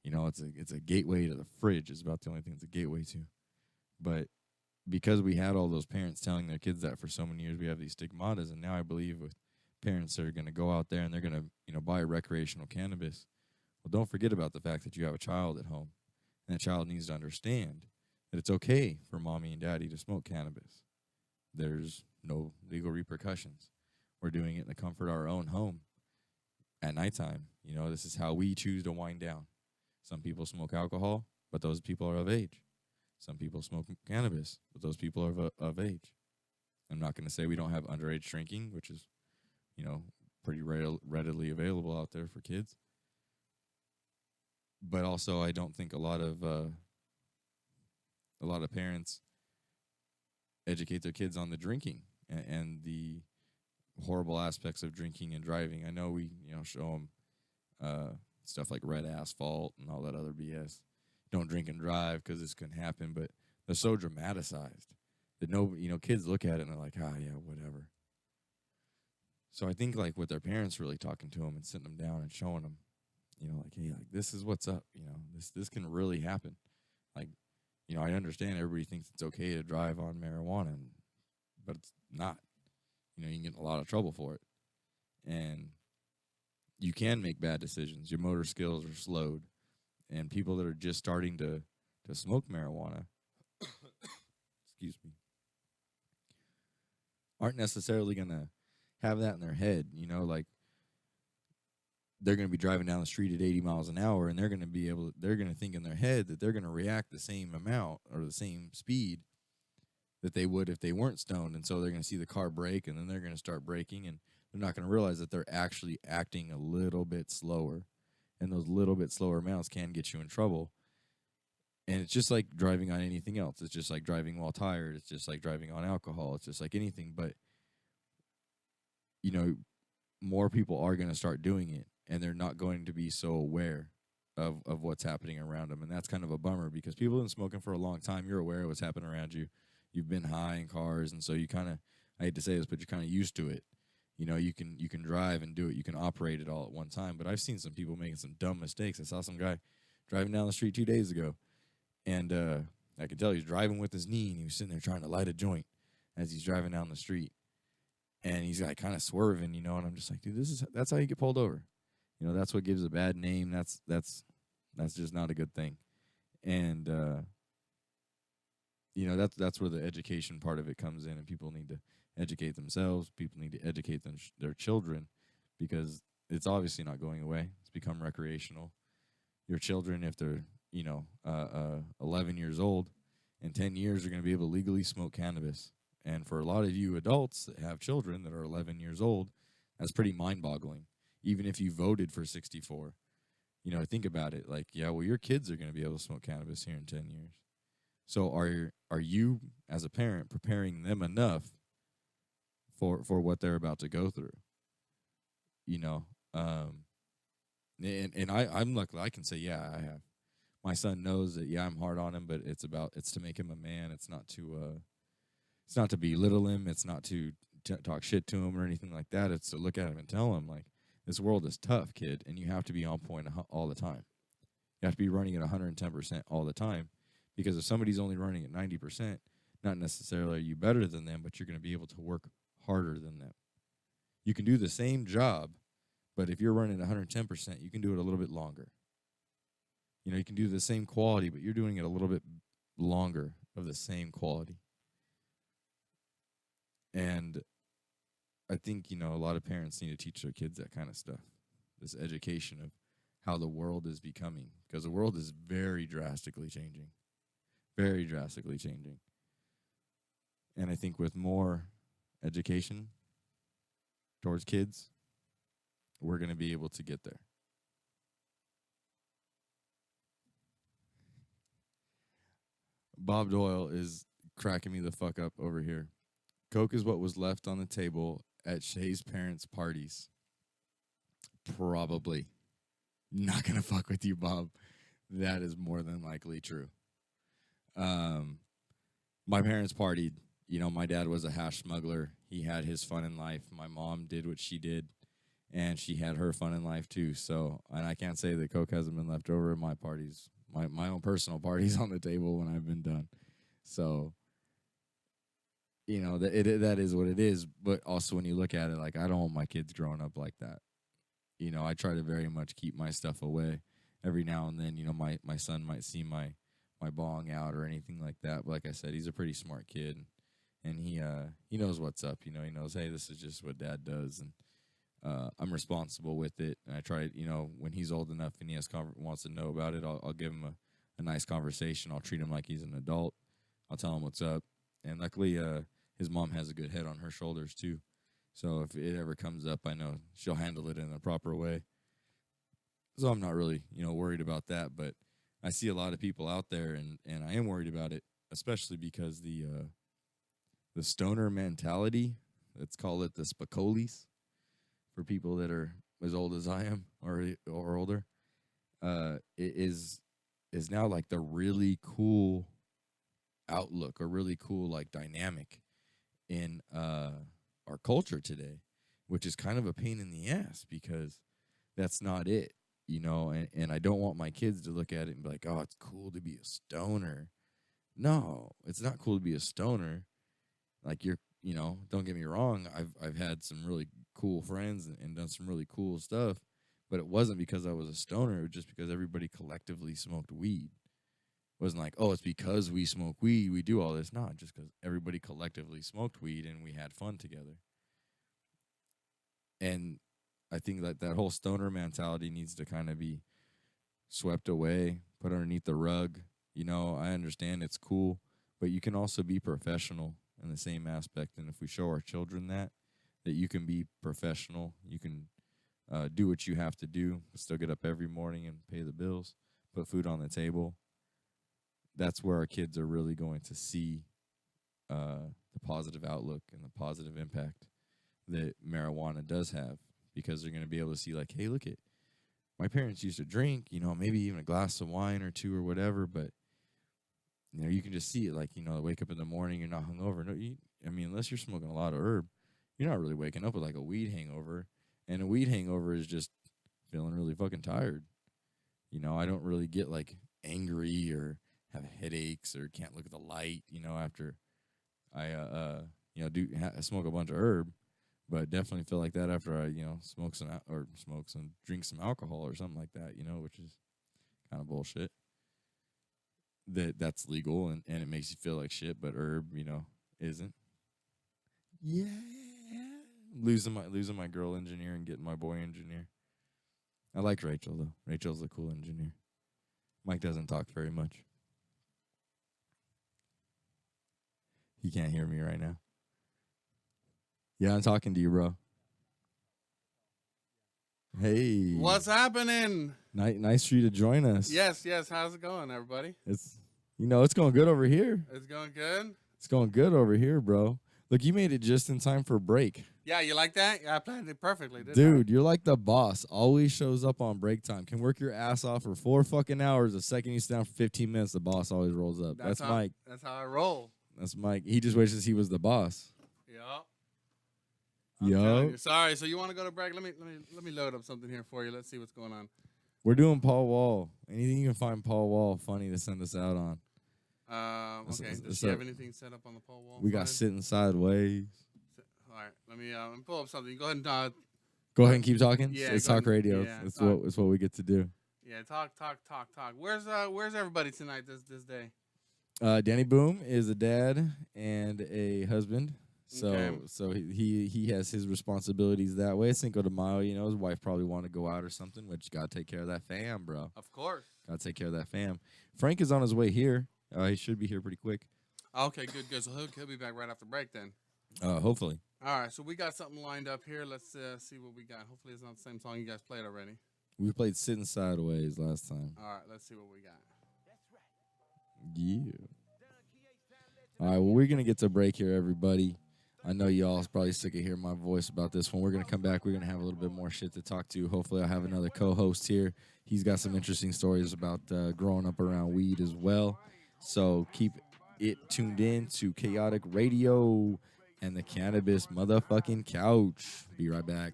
And, it's a gateway to the fridge is about the only thing it's a gateway to. But because we had all those parents telling their kids that for so many years, we have these stigmatas. And now I believe with parents that are going to go out there and they're going to, buy recreational cannabis, well, don't forget about the fact that you have a child at home. And that child needs to understand that it's okay for mommy and daddy to smoke cannabis. There's no legal repercussions. We're doing it in the comfort of our own home at nighttime. This is how we choose to wind down. Some people smoke alcohol, but those people are of age. Some people smoke cannabis, but those people are of age. I'm not going to say we don't have underage drinking, which is, pretty readily available out there for kids. But also, I don't think a lot of parents educate their kids on the drinking and the horrible aspects of drinking and driving. I know we, show them stuff like red asphalt and all that other BS. Don't drink and drive because this can happen, but they're so dramatized that kids look at it and they're like, yeah, whatever. So I think like with their parents really talking to them and sitting them down and showing them, like, hey, like this is what's up. This can really happen. Like, I understand everybody thinks it's okay to drive on marijuana, but it's not. You can get in a lot of trouble for it. And you can make bad decisions. Your motor skills are slowed. And people that are just starting to smoke marijuana, excuse me, aren't necessarily going to have that in their head. Like they're going to be driving down the street at 80 miles an hour, and they're going to think in their head that they're going to react the same amount or the same speed that they would if they weren't stoned. And so they're going to see the car brake, and then they're going to start braking, and they're not going to realize that they're actually acting a little bit slower. And those little bit slower amounts can get you in trouble. And it's just like driving on anything else. It's just like driving while tired. It's just like driving on alcohol. It's just like anything. But, more people are going to start doing it, and they're not going to be so aware of what's happening around them. And that's kind of a bummer, because people have been smoking for a long time. You're aware of what's happening around you. You've been high in cars, and so you kind of, I hate to say this, but you're kind of used to it. You can drive and do it. You can operate it all at one time. But I've seen some people making some dumb mistakes. I saw some guy driving down the street 2 days ago, and I could tell he's driving with his knee, and he was sitting there trying to light a joint as he's driving down the street. And he's like kind of swerving, and I'm just like, dude, that's how you get pulled over. That's what gives a bad name. That's just not a good thing. And that's where the education part of it comes in, and people need to educate themselves. People need to educate their children, because it's obviously not going away. It's become recreational. Your children, if they're 11 years old, in 10 years, are going to be able to legally smoke cannabis. And for a lot of you adults that have children that are 11 years old, that's pretty mind-boggling. Even if you voted for 64, think about it. Like, yeah, well, your kids are going to be able to smoke cannabis here in 10 years. So are you, as a parent, preparing them enough for what they're about to go through? And I'm lucky. I can say, yeah, I have. My son knows that, yeah, I'm hard on him, but it's to make him a man. It's not It's not to belittle him. It's not to talk shit to him or anything like that. It's to look at him and tell him, like, this world is tough, kid, and you have to be on point all the time. You have to be running at 110% all the time, because if somebody's only running at 90%, not necessarily are you better than them, but you're going to be able to work harder than them. You can do the same job, but if you're running at 110%, you can do it a little bit longer. You know, you can do the same quality, but you're doing it a little bit longer of the same quality. And I think, you know, a lot of parents need to teach their kids that kind of stuff, this education of how the world is becoming, because the world is very drastically changing, very drastically changing. And I think with more education towards kids, we're going to be able to get there. Bob Doyle is cracking me the fuck up over here. Coke is what was left on the table at Shay's parents' parties. Probably. Not going to fuck with you, Bob. That is more than likely true. My parents partied. You know, my dad was a hash smuggler. He had his fun in life. My mom did what she did, and she had her fun in life too. So, and I can't say that Coke hasn't been left over in my parties, my own personal parties on the table when I've been done. So, you know, that is what it is. But also when you look at it, like, I don't want my kids growing up like that. You know, I try to very much keep my stuff away. Every now and then, you know, my son might see my bong out or anything like that. But like I said, he's a pretty smart kid, and he knows what's up. You know, he knows, hey, this is just what dad does, and I'm responsible with it. And I try, you know, when he's old enough and he wants to know about it, I'll give him a nice conversation. I'll treat him like he's an adult. I'll tell him what's up. And luckily, his mom has a good head on her shoulders too. So if it ever comes up, I know she'll handle it in a proper way. So I'm not really, you know, worried about that. But I see a lot of people out there, and I am worried about it, especially because the stoner mentality, let's call it the Spacolis, for people that are as old as I am or older, is now like the really cool outlook or really cool like dynamic in our culture today, which is kind of a pain in the ass because that's not it, you know, and I don't want my kids to look at it and be like, oh, it's cool to be a stoner. No, it's not cool to be a stoner. Like, you know, don't get me wrong, I've had some really cool friends and done some really cool stuff, but it wasn't because I was a stoner. It was just because everybody collectively smoked weed. It wasn't like, oh, it's because we smoke weed, we do all this. No, just because everybody collectively smoked weed and we had fun together. And I think that whole stoner mentality needs to kind of be swept away, put underneath the rug. You know, I understand it's cool, but you can also be professional in the same aspect. And if we show our children that you can be professional, you can do what you have to do, still get up every morning and pay the bills, put food on the table, that's where our kids are really going to see the positive outlook and the positive impact that marijuana does have, because they're going to be able to see, like, hey, look at, my parents used to drink, you know, maybe even a glass of wine or two or whatever, but, you know, you can just see it, like, you know, wake up in the morning, you're not hungover. No, I mean, unless you're smoking a lot of herb, you're not really waking up with, like, a weed hangover, and a weed hangover is just feeling really fucking tired. You know, I don't really get, like, angry or have headaches or can't look at the light, you know, after I, you know, smoke a bunch of herb. But definitely feel like that after I, you know, drink some alcohol or something like that, you know, which is kind of bullshit. That's legal and it makes you feel like shit, but herb, you know, isn't. Yeah. Losing my girl engineer and getting my boy engineer. I like Rachel though. Rachel's a cool engineer. Mike doesn't talk very much. He can't hear me right now. Yeah, I'm talking to you, bro. Hey. What's happening? Nice for you to join us. Yes. How's it going, everybody? It's going good over here. It's going good? It's going good over here, bro. Look, you made it just in time for break. Yeah, you like that? Yeah, I planned it perfectly, didn't Dude, you're like the boss. Always shows up on break time. Can work your ass off for 4 fucking hours. The second you sit down for 15 minutes, the boss always rolls up. That's Mike. That's how I roll. That's Mike. He just wishes he was the boss. Yup. I'm telling Yo, you. Sorry. So you want to go to break? Let me load up something here for you. Let's see what's going on. we're doing Paul Wall. Anything you can find Paul Wall funny to send us out on. Okay. Does so she have anything set up on the pole wall? We got side? sitting sideways. All right. Let me pull up something. Go ahead and Go ahead and keep talking. Yeah, It's go talk ahead. radio. Yeah, it's talk. what we get to do. yeah. Talk. Where's everybody tonight? This day. Danny Boom is a dad and a husband. So Okay. so he has his responsibilities that way. Cinco de Mayo, you know, his wife probably want to go out or something, which gotta take care of that fam, bro. Of course. Gotta take care of that fam. Frank is on his way here. He should be here pretty quick. Okay. Good. So he'll be back right after break then. Hopefully. All right. So we got something lined up here. Let's see what we got. Hopefully it's not the same song you guys played already. We played Sitting Sideways last time. All right. Let's see what we got. Yeah. All right, well, we're going to get to break here, everybody. I know y'all probably sick of hearing my voice about this one. We're going to come back. We're going to have a little bit more shit to talk to. Hopefully, I'll have another co-host here. He's got some interesting stories about growing up around weed as well. So keep it tuned in to Chaotic Radio and the Cannabis motherfucking Couch. Be right back.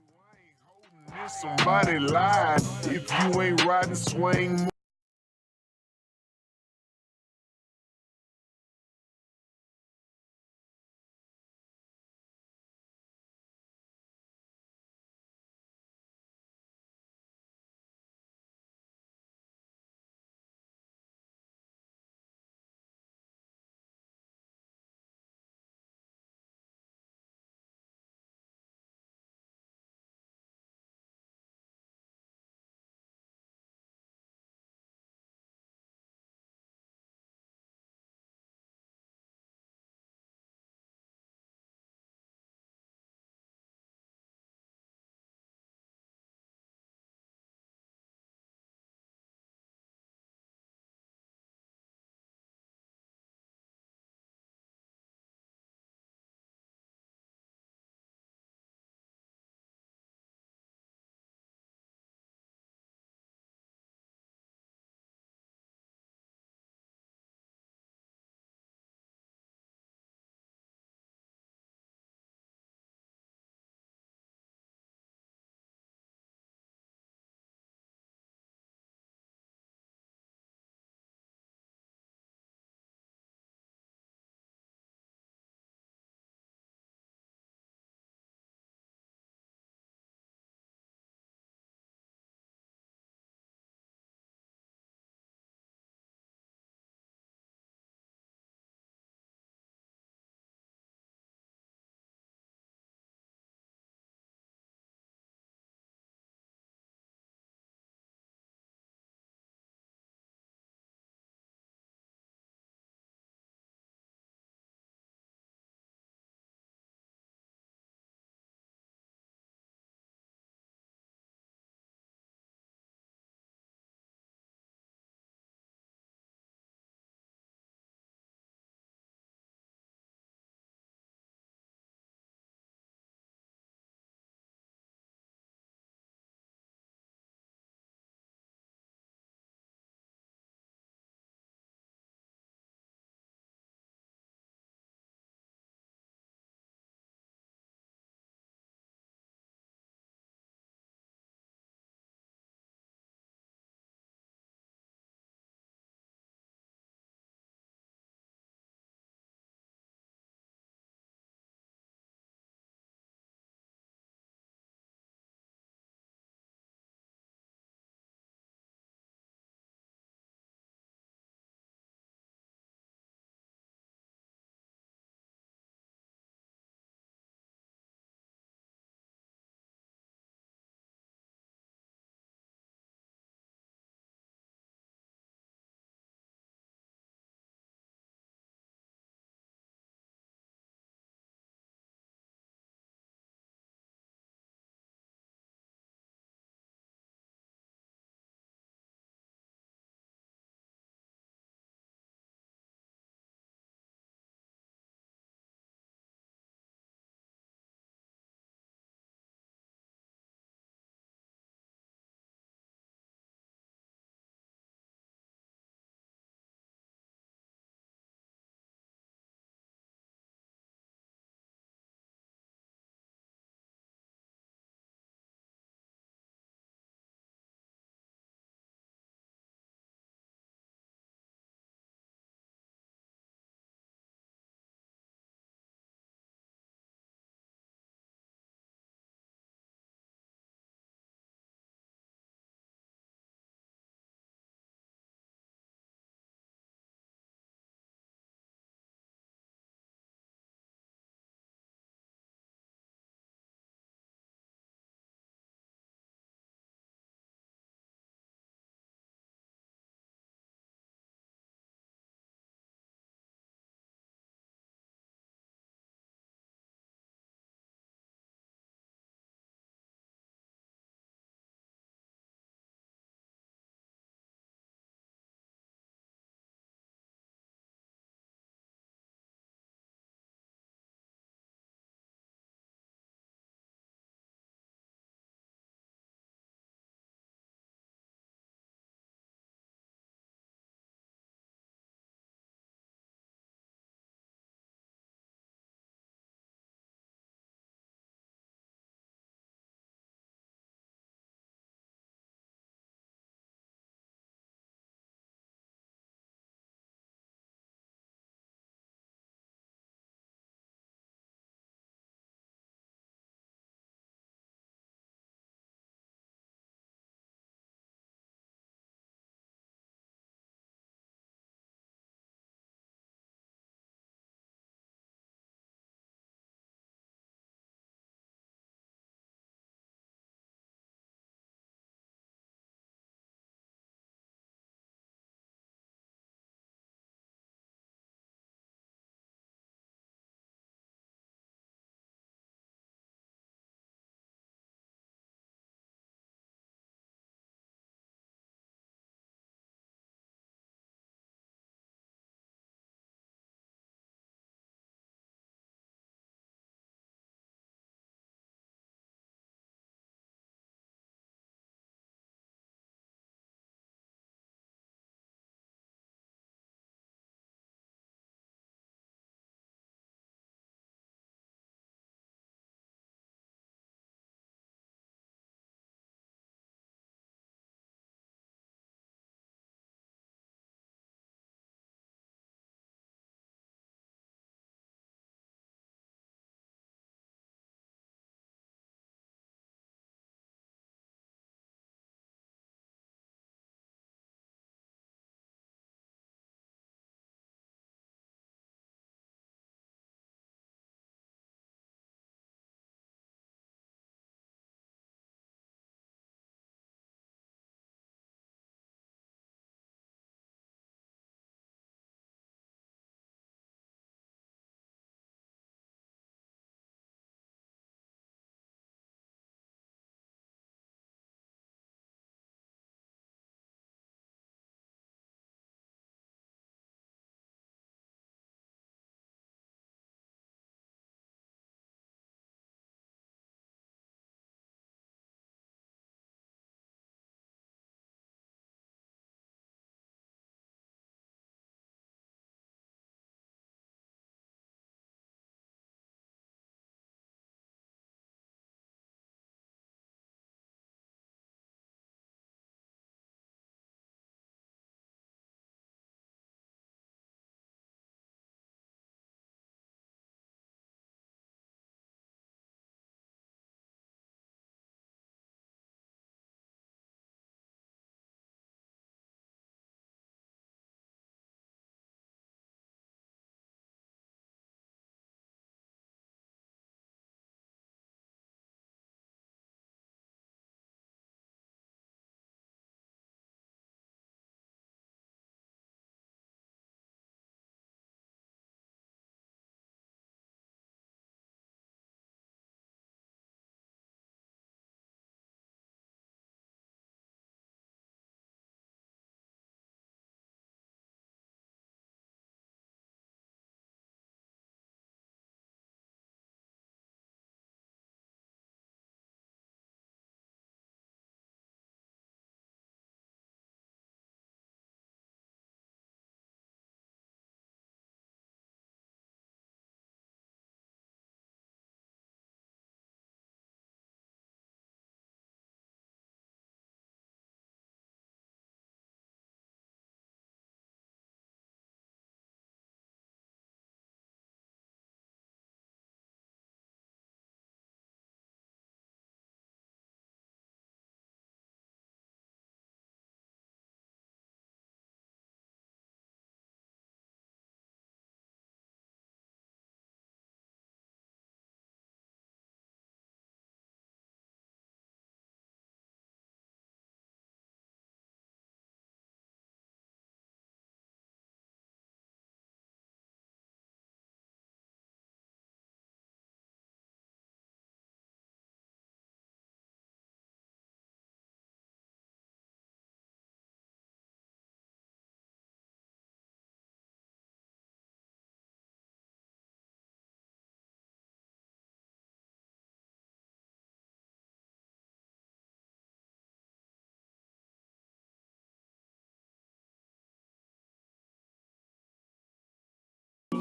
Somebody lied. If you ain't riding, swing.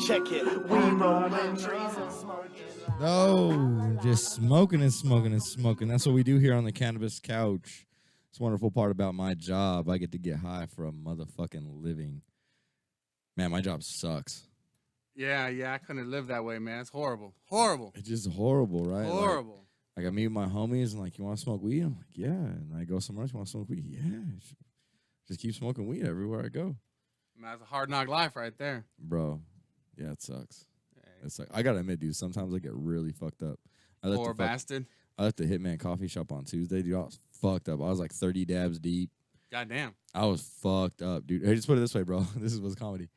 Check it. We rolling trees and smoking. No, just smoking and smoking and smoking. That's what we do here on the Cannabis Couch. It's a wonderful part about my job. I get to get high for a motherfucking living. Man, my job sucks. Yeah, I couldn't live that way, man. It's horrible. Horrible. It's just horrible, right? Horrible. Like I meet my homies and like, you want to smoke weed? I'm like, yeah. And I go somewhere else, you want to smoke weed? Yeah. Just keep smoking weed everywhere I go. Man, that's a hard knock life right there. Bro, yeah, it sucks. It's like, I gotta admit, dude, sometimes I get really fucked up. Poor bastard. I left the Hitman coffee shop on Tuesday, dude. I was fucked up. I was like 30 dabs deep. Goddamn. I was fucked up, dude. Hey, just put it this way, bro. This is what's comedy.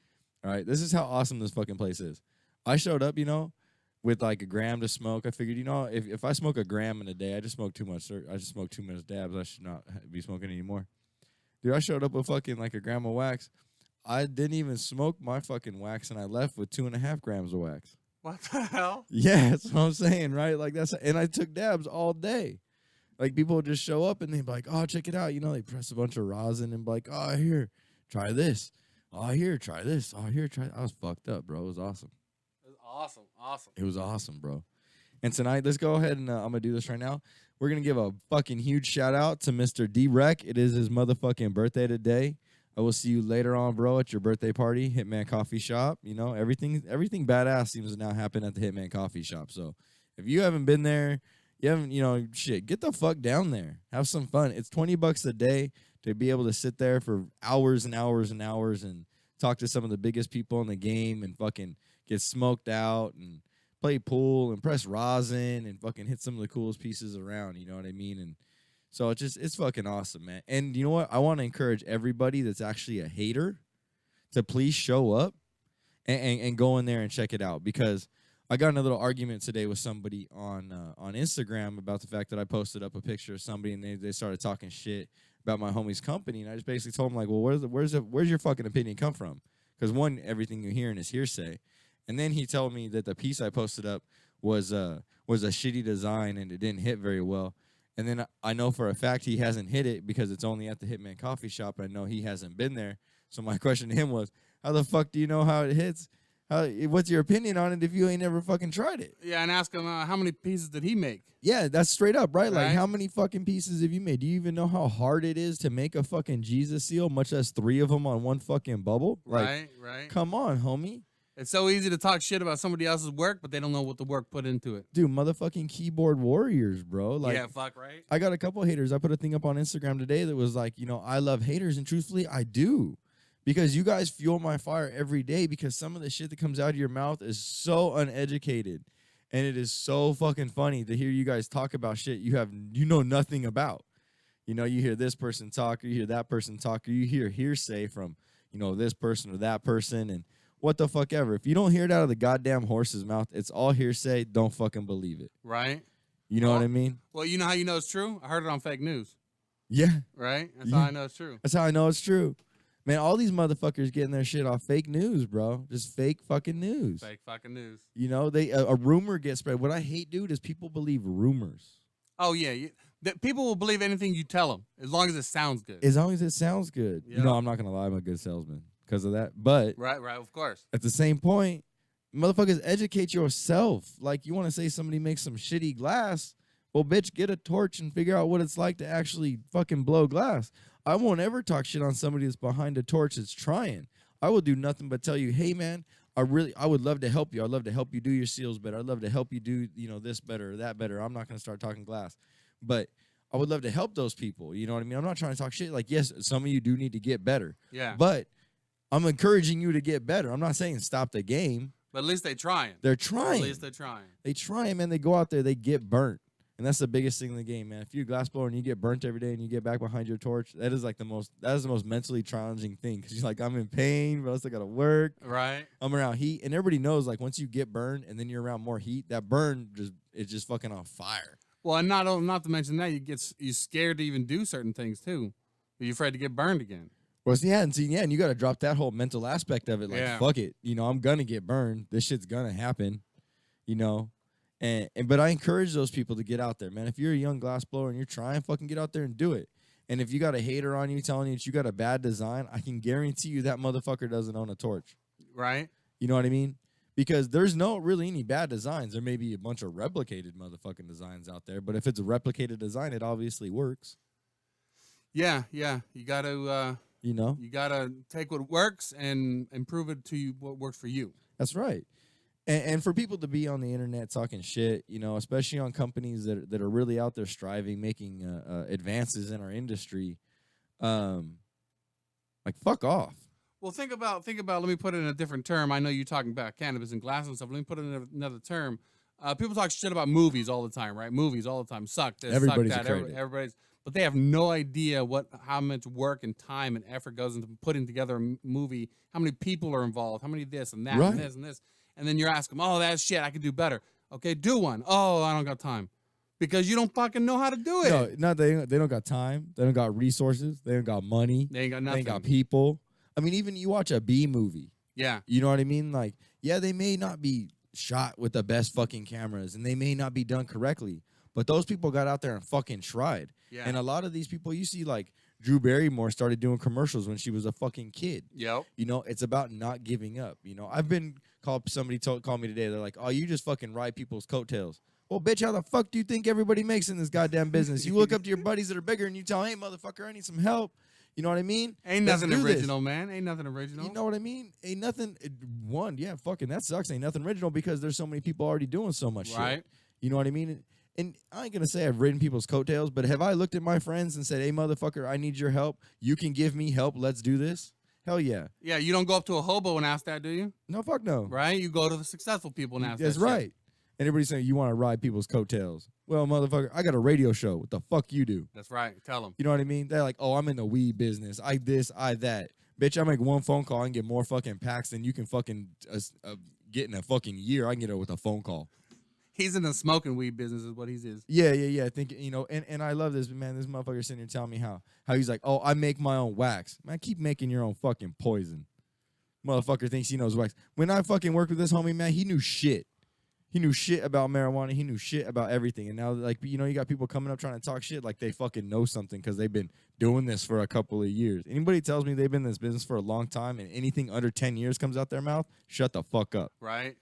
All right, this is how awesome this fucking place is. I showed up, with like a gram to smoke. I figured, if I smoke a gram in a day, I just smoke too much. I just smoke too much dabs. I should not be smoking anymore. Dude, I showed up with fucking like a gram of wax. I didn't even smoke my fucking wax, and I left with 2.5 grams of wax. What the hell? Yeah, that's what I'm saying, right? Like and I took dabs all day. Like people would just show up and they'd be like, "Oh, check it out," they press a bunch of rosin and be like, "Oh, here, try this. Oh, here, try this. Oh, here, try." I was fucked up, bro. It was awesome. It was awesome. Awesome. It was awesome, bro. And tonight, let's go ahead and I'm gonna do this right now. We're gonna give a fucking huge shout out to Mr. D-Rec. It is his motherfucking birthday today. I will see you later on, bro, at your birthday party, Hitman Coffee Shop. Everything badass seems to now happen at the Hitman Coffee Shop. So if you haven't been there, you haven't, shit, get the fuck down there. Have some fun. It's $20 a day to be able to sit there for hours and hours and hours and talk to some of the biggest people in the game and fucking get smoked out and play pool and press rosin and fucking hit some of the coolest pieces around. You know what I mean? And so it's fucking awesome, man. And you know what? I want to encourage everybody that's actually a hater to please show up and go in there and check it out, because I got in a little argument today with somebody on Instagram about the fact that I posted up a picture of somebody and they started talking shit about my homie's company, and I just basically told them, like, well, where's your fucking opinion come from? Because one, everything you're hearing is hearsay, and then he told me that the piece I posted up was a shitty design and it didn't hit very well. And then I know for a fact he hasn't hit it because it's only at the Hitman Coffee Shop. And I know he hasn't been there. So my question to him was, how the fuck do you know how it hits? What's your opinion on it if you ain't never fucking tried it? Yeah, and ask him how many pieces did he make? Yeah, that's straight up, right? Like, Right. how many fucking pieces have you made? Do you even know how hard it is to make a fucking Jesus seal, much less 3 of them on one fucking bubble? Like, Right. come on, homie. It's so easy to talk shit about somebody else's work, but they don't know what the work put into it. Dude, motherfucking keyboard warriors, bro. Like, yeah, fuck, right? I got a couple haters. I put a thing up on Instagram today that was like, I love haters, and truthfully, I do. Because you guys fuel my fire every day, because some of the shit that comes out of your mouth is so uneducated. And it is so fucking funny to hear you guys talk about shit you know nothing about. You hear this person talk, or you hear that person talk, or you hear hearsay from, this person or that person, and what the fuck ever. If you don't hear it out of the goddamn horse's mouth, it's all hearsay. Don't fucking believe it. Right. You know what I mean? Well, you know how you know it's true? I heard it on fake news. Yeah. Right? That's Yeah. how I know it's true. That's how I know it's true. Man, all these motherfuckers getting their shit off fake news, bro. Just fake fucking news. Fake fucking news. They a rumor gets spread. What I hate, dude, is people believe rumors. Oh, yeah. People will believe anything you tell them as long as it sounds good. As long as it sounds good. Yeah. I'm not going to lie. I'm a good salesman because of that. But Right, of course. at the same point, motherfuckers, educate yourself. Like, you want to say somebody makes some shitty glass? Well, bitch, get a torch and figure out what it's like to actually fucking blow glass. I won't ever talk shit on somebody that's behind a torch that's trying. I will do nothing but tell you, hey, man, I would love to help you. I'd love to help you do your seals better. I'd love to help you do, this better or that better. I'm not going to start talking glass. But I would love to help those people. You know what I mean? I'm not trying to talk shit. Like, yes, some of you do need to get better. Yeah. But I'm encouraging you to get better. I'm not saying stop the game. But at least they're trying. They're trying. At least they're trying. They try, man. They go out there, they get burnt. And that's the biggest thing in the game, man. If you're a glass blower and you get burnt every day and you get back behind your torch, that is the most mentally challenging thing. Because you're like, I'm in pain, but I still got to work. Right. I'm around heat. And everybody knows, like, once you get burned and then you're around more heat, that burn is just fucking on fire. Well, and not to mention that, you're scared to even do certain things, too. You're afraid to get burned again. Well, and you got to drop that whole mental aspect of it. Like, Yeah. fuck it. I'm going to get burned. This shit's going to happen, But I encourage those people to get out there, man. If you're a young glass blower and you're trying, fucking get out there and do it. And if you got a hater on you telling you that you got a bad design, I can guarantee you that motherfucker doesn't own a torch. Right. You know what I mean? Because there's no really any bad designs. There may be a bunch of replicated motherfucking designs out there, but if it's a replicated design, it obviously works. Yeah. You got to You know? you got to take what works and improve it to you what works for you. That's right. And for people to be on the internet talking shit, you know, especially on companies that are really out there striving, making advances in our industry, like fuck off. Well, think about. Let me put it in a different term. I know you're talking about cannabis and glass and stuff. Let me put it in another term. People talk shit about movies all the time, right? Movies all the time suck this, Everybody's suck a that. critic. Everybody's, but they have no idea how much work and time and effort goes into putting together a movie. How many people are involved? How many this and that Right. and this and this. And then you're asking them, oh, that's shit. I could do better. Okay, do one. Oh, I don't got time. Because you don't fucking know how to do it. No, they don't got time. They don't got resources. They don't got money. They ain't got They nothing. ain't got people. I mean, even you watch a B movie. Yeah. You know what I mean? Like, yeah, they may not be shot with the best fucking cameras and they may not be done correctly, but those people got out there and fucking tried. Yeah. And a lot of these people, you see, like, Drew Barrymore started doing commercials when she was a fucking kid. Yep. You know, it's about not giving up. You know, I've been called, somebody called me today. They're like, oh, you just fucking ride people's coattails. Well, bitch, how the fuck do you think everybody makes in this goddamn business? You look up to your buddies that are bigger and you tell, hey, motherfucker, I need some help. You know what I mean? Ain't Let's nothing do this. original, man. Ain't nothing original. You know what I mean? Ain't nothing. Yeah, fucking that sucks. Ain't nothing original because there's so many people already doing so much Right. shit. You know what I mean? And I ain't gonna say I've ridden people's coattails, but have I looked at my friends and said, hey, motherfucker, I need your help. You can give me help. Let's do this. Hell yeah. Yeah, you don't go up to a hobo and ask that, do you? No, fuck no. Right? You go to the successful people and ask That's that shit. right. And everybody's saying, you want to ride people's coattails. Well, motherfucker, I got a radio show. What the fuck you do? That's right. Tell them. You know what I mean? They're like, oh, I'm in the weed business. I this, I that. Bitch, I make one phone call and get more fucking packs than you can fucking get in a fucking year. I can get it with a phone call. He's in the smoking weed business is what he is. Yeah. I think, you know, and I love this, man. This motherfucker sitting here telling me how he's like, oh, I make my own wax. Man, keep making your own fucking poison. Motherfucker thinks he knows wax. When I fucking worked with this homie, man, he knew shit. He knew shit about marijuana. He knew shit about everything. And now, like, you know, you got people coming up trying to talk shit like they fucking know something because they've been doing this for a couple of years. Anybody tells me they've been in this business for a long time and anything under 10 years comes out their mouth, shut the fuck up. Right?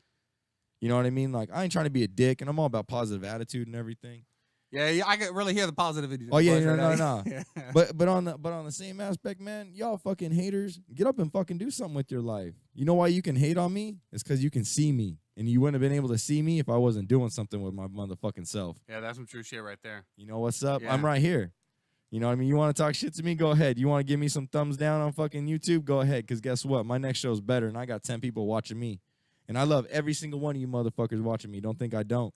You know what I mean? Like, I ain't trying to be a dick, and I'm all about positive attitude and everything. Yeah, I can really hear the positivity. Oh, yeah, voice right no. now. But on the same aspect, man, y'all fucking haters, get up and fucking do something with your life. You know why you can hate on me? It's because you can see me. And you wouldn't have been able to see me if I wasn't doing something with my motherfucking self. Yeah, that's some true shit right there. You know what's up? Yeah. I'm right here. You know what I mean? You want to talk shit to me? Go ahead. You want to give me some thumbs down on fucking YouTube? Go ahead. Because guess what? My next show's better, and I got 10 people watching me. And I love every single one of you motherfuckers watching me. Don't think I don't.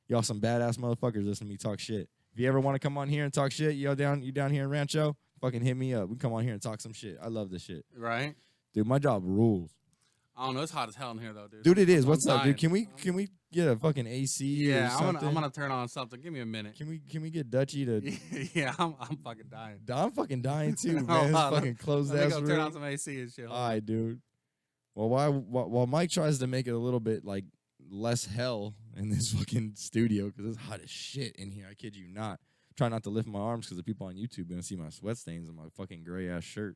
Y'all some badass motherfuckers listening to me talk shit. If you ever want to come on here and talk shit, you down here in Rancho, fucking hit me up. We can come on here and talk some shit. I love this shit. Right? Dude, my job rules. I don't know. It's hot as hell in here, though, dude. Dude, it is. I'm What's up, dude? dying. Can we get a fucking AC Yeah, or something? I'm gonna turn on something. Give me a minute. Can we get Dutchy to... Yeah, I'm fucking dying. I'm fucking dying too, man. Oh, It's wow. fucking closed Let me ass go room. turn on some AC and shit. Hold All on. right, dude. Well, while Mike tries to make it a little bit like less hell in this fucking studio because it's hot as shit in here. I kid you not. Try not to lift my arms because the people on YouTube are gonna see my sweat stains on my fucking gray ass shirt.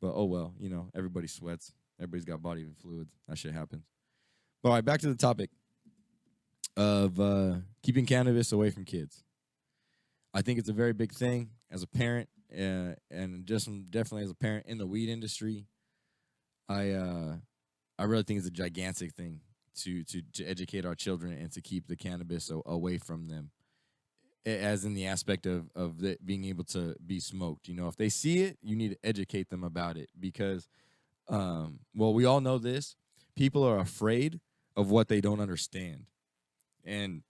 But oh well, you know, everybody sweats. Everybody's got body fluids. That shit happens. But all right, back to the topic of keeping cannabis away from kids. I think it's a very big thing as a parent, and just definitely as a parent in the weed industry. I really think it's a gigantic thing to educate our children and to keep the cannabis away from them, as in the aspect of it being able to be smoked. You know, if they see it, you need to educate them about it because, well, we all know this. People are afraid of what they don't understand. And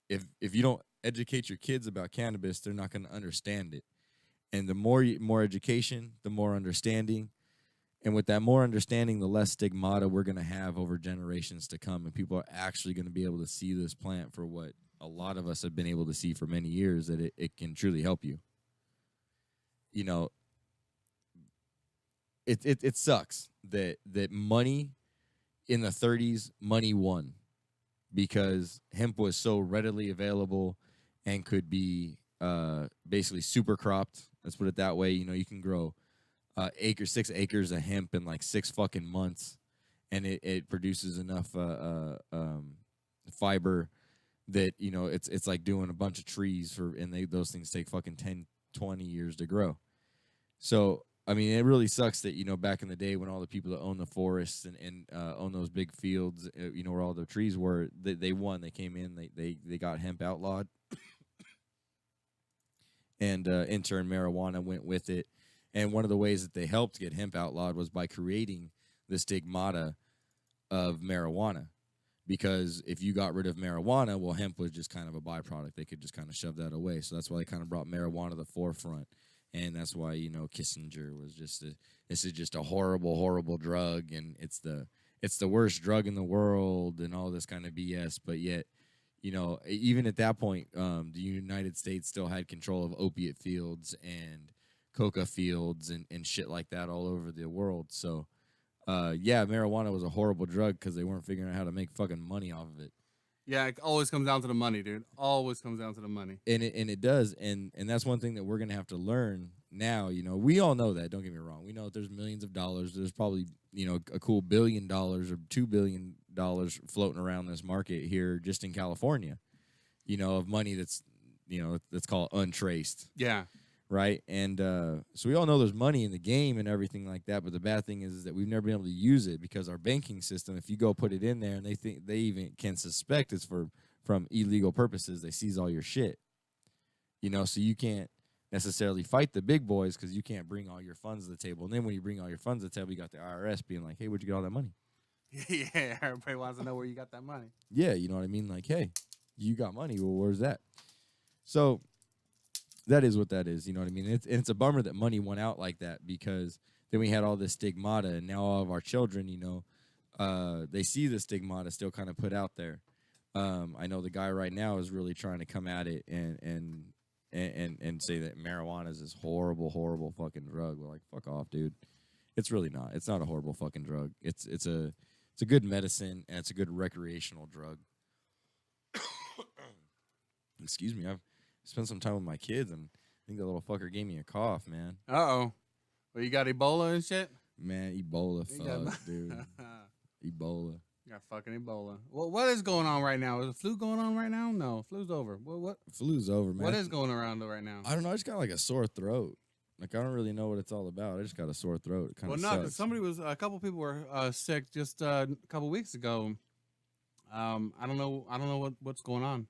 if you don't educate your kids about cannabis, they're not going to understand it. And the more education, the more understanding. And with that more understanding, the less stigmata we're going to have over generations to come. And people are actually going to be able to see this plant for what a lot of us have been able to see for many years, that it can truly help you. You know, it sucks that money in the 30s, money won because hemp was so readily available and could be basically super cropped. Let's put it that way. You know, you can grow 6 acres of hemp in like 6 fucking months and it produces enough fiber that it's like doing a bunch of trees and those things take fucking 10, 20 years to grow. So I mean, it really sucks that back in the day when all the people that own the forests and own those big fields, where all the trees were, they won. They came in, they got hemp outlawed, and in turn marijuana went with it. And one of the ways that they helped get hemp outlawed was by creating the stigmata of marijuana. Because if you got rid of marijuana, well, hemp was just kind of a byproduct. They could just kind of shove that away. So that's why they kind of brought marijuana to the forefront. And that's why, Kissinger was this is just a horrible, horrible drug. And it's the worst drug in the world and all this kind of BS. But yet, even at that point, the United States still had control of opiate fields and coca fields and shit like that all over the world. So, yeah, marijuana was a horrible drug because they weren't figuring out how to make fucking money off of it. Yeah, it always comes down to the money, dude. Always comes down to the money. And it does, and that's one thing that we're gonna have to learn now. We all know that. Don't get me wrong. We know that there's millions of dollars. There's probably a cool $1 billion or $2 billion floating around this market here just in California. Of money that's that's called untraced. Yeah. Right. And so we all know there's money in the game and everything like that. But the bad thing is that we've never been able to use it because our banking system, if you go put it in there and they even can suspect it's from illegal purposes, they seize all your shit. So you can't necessarily fight the big boys because you can't bring all your funds to the table. And then when you bring all your funds to the table, you got the IRS being like, hey, where'd you get all that money? Yeah, everybody wants to know where you got that money. Yeah, you know what I mean? Like, hey, you got money. Well, where's that? So that is what that is, you know what I mean? It's a bummer that money went out like that because then we had all this stigmata, and now all of our children, they see the stigmata still kind of put out there. I know the guy right now is really trying to come at it and say that marijuana is this horrible, horrible fucking drug. We're like, fuck off, dude. It's really not. It's not a horrible fucking drug. It's a good medicine, and it's a good recreational drug. Excuse me, I've spent some time with my kids, and I think the little fucker gave me a cough, man. Uh-oh. Well, you got Ebola and shit? Man, Ebola, fuck, dude. Ebola. You got fucking Ebola. Well, what is going on right now? Is the flu going on right now? No, flu's over. What? Flu's over, man. What is going around right now? I don't know. I just got like a sore throat. Like, I don't really know what it's all about. I just got a sore throat. It kind of sucks. Because a couple people were sick just a couple weeks ago. I don't know what's going on.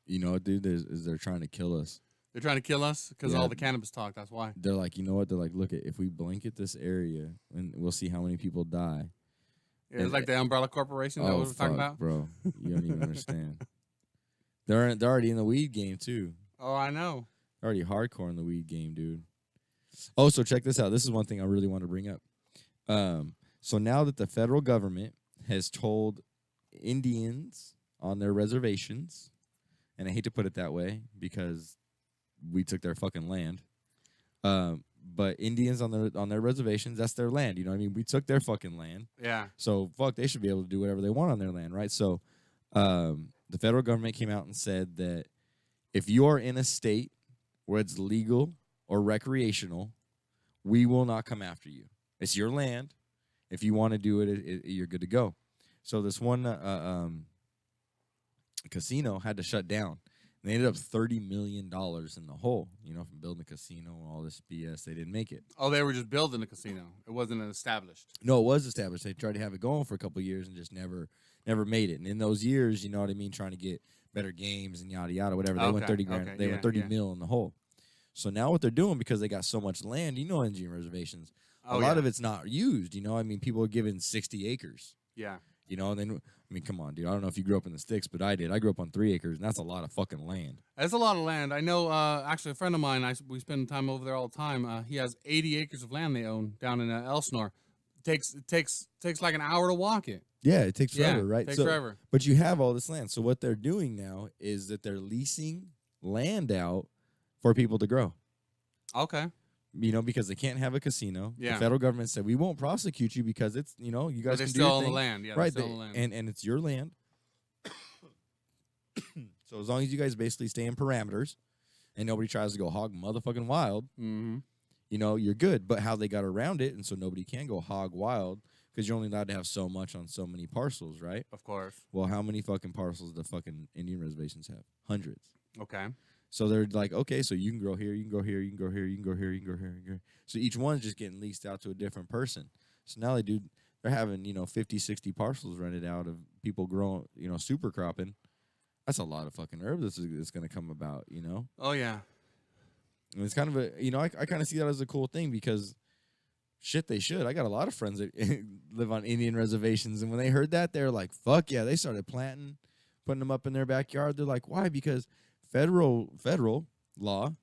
You know what, dude? They're trying to kill us. They're trying to kill us because Yeah. all the cannabis talk. That's why. They're like, you know what? They're like, look, if we blanket this area, and we'll see how many people die. Yeah, it's like the Umbrella Corporation that we were talking about. Bro, you don't even understand. They're already in the weed game too. Oh, I know. They're already hardcore in the weed game, dude. Oh, so check this out. This is one thing I really want to bring up. So now that the federal government has told Indians on their reservations, and I hate to put it that way because we took their fucking land, but Indians on their reservations, that's their land. You know what I mean? We took their fucking land. Yeah. So, fuck, they should be able to do whatever they want on their land, right? So, the federal government came out and said that if you're in a state where it's legal or recreational, we will not come after you. It's your land. If you want to do it, you're good to go. So, this one casino had to shut down. They ended up $30 million in the hole, from building a casino and all this BS. They didn't make it. Oh, they were just building a casino. It wasn't established. No, it was established. They tried to have it going for a couple of years and just never made it. And in those years, you know what I mean, trying to get better games and yada yada, whatever. They went 30 grand. Okay, They went 30 mil in the hole. So now what they're doing, because they got so much land, Indian reservations, a lot of it's not used. I mean, people are given 60 acres. Yeah. And then, I mean, come on, dude. I don't know if you grew up in the sticks, but I did. I grew up on 3 acres, and that's a lot of fucking land. That's a lot of land. I know, actually, a friend of mine, we spend time over there all the time. He has 80 acres of land they own down in Elsinore. It takes like an hour to walk it. Yeah, it takes forever, right? It takes forever. But you have all this land. So what they're doing now is that they're leasing land out for people to grow. Okay. Because they can't have a casino. Yeah. The federal government said, we won't prosecute you because it's, you guys they're can still do your on the thing. land. Yeah, right. They're still on the land. And it's your land. So as long as you guys basically stay in parameters and nobody tries to go hog motherfucking wild, Mm-hmm. you're good. But how they got around it, and so nobody can go hog wild, because you're only allowed to have so much on so many parcels, right? Of course. Well, how many fucking parcels do fucking Indian reservations have? Hundreds. Okay. So they're like, okay, so you can grow here, you can go here, you can go here, you can go here, you can go here, you can go here. So each one's just getting leased out to a different person. So now they're having, 50, 60 parcels rented out of people growing, super cropping. That's a lot of fucking herb that's going to come about, Oh, yeah. And it's kind of I kind of see that as a cool thing because shit, they should. I got a lot of friends that live on Indian reservations. And when they heard that, they're like, fuck yeah. They started planting, putting them up in their backyard. They're like, why? Because federal law,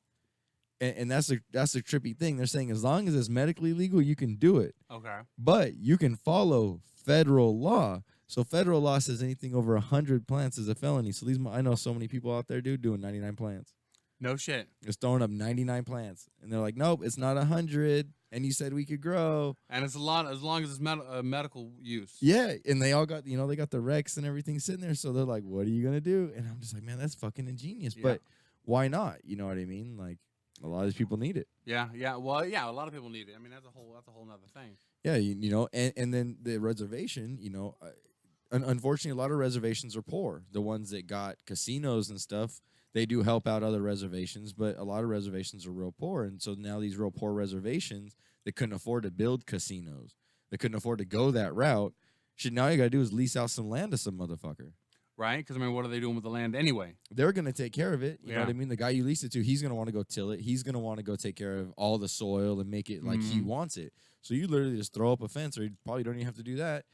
and that's the trippy thing. They're saying as long as it's medically legal, you can do it. Okay. But you can follow federal law. So federal law says anything over 100 plants is a felony. So I know so many people out there, dude, doing 99 plants. No shit. Just throwing up 99 plants. And they're like, nope, it's not 100. And you said we could grow. And it's a lot as long as it's medical use. Yeah. And they all got, they got the Rex and everything sitting there. So they're like, what are you going to do? And I'm just like, man, that's fucking ingenious. Yeah. But why not? You know what I mean? Like, a lot of these people need it. Yeah. Yeah. Well, yeah, a lot of people need it. I mean, that's a whole nother thing. Yeah. And then the reservation, unfortunately, a lot of reservations are poor. The ones that got casinos and stuff, they do help out other reservations, but a lot of reservations are real poor. And so now these real poor reservations, they couldn't afford to build casinos. They couldn't afford to go that route. Shit, now you got to do is lease out some land to some motherfucker. Right? Because, I mean, what are they doing with the land anyway? They're going to take care of it. You know Yeah. what I mean? The guy you lease it to, he's going to want to go till it. He's going to want to go take care of all the soil and make it like he wants it. So you literally just throw up a fence, or you probably don't even have to do that.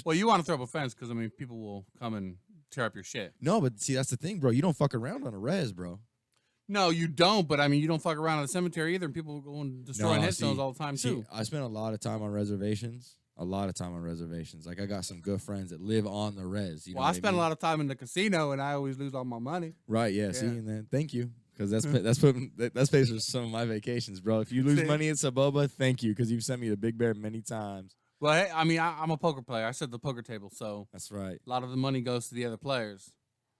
Well, you want to throw up a fence because, I mean, people will come and tear up your shit. No, but see, that's the thing, bro. You don't fuck around on a res, bro. No, you don't. But, I mean, you don't fuck around in the cemetery either. And people go and destroy headstones all the time, too. I spent a lot of time on reservations. Like, I got some good friends that live on the res. You know I what spend mean? a lot of time in the casino, and I always lose all my money. Right, yeah. See, and then thank you. Because that's pays for some of my vacations, bro. If you lose See? money at Saboba, thank you. Because you've sent me to Big Bear many times. Well, hey, I mean, I'm a poker player. I set the poker table, so That's right. a lot of the money goes to the other players.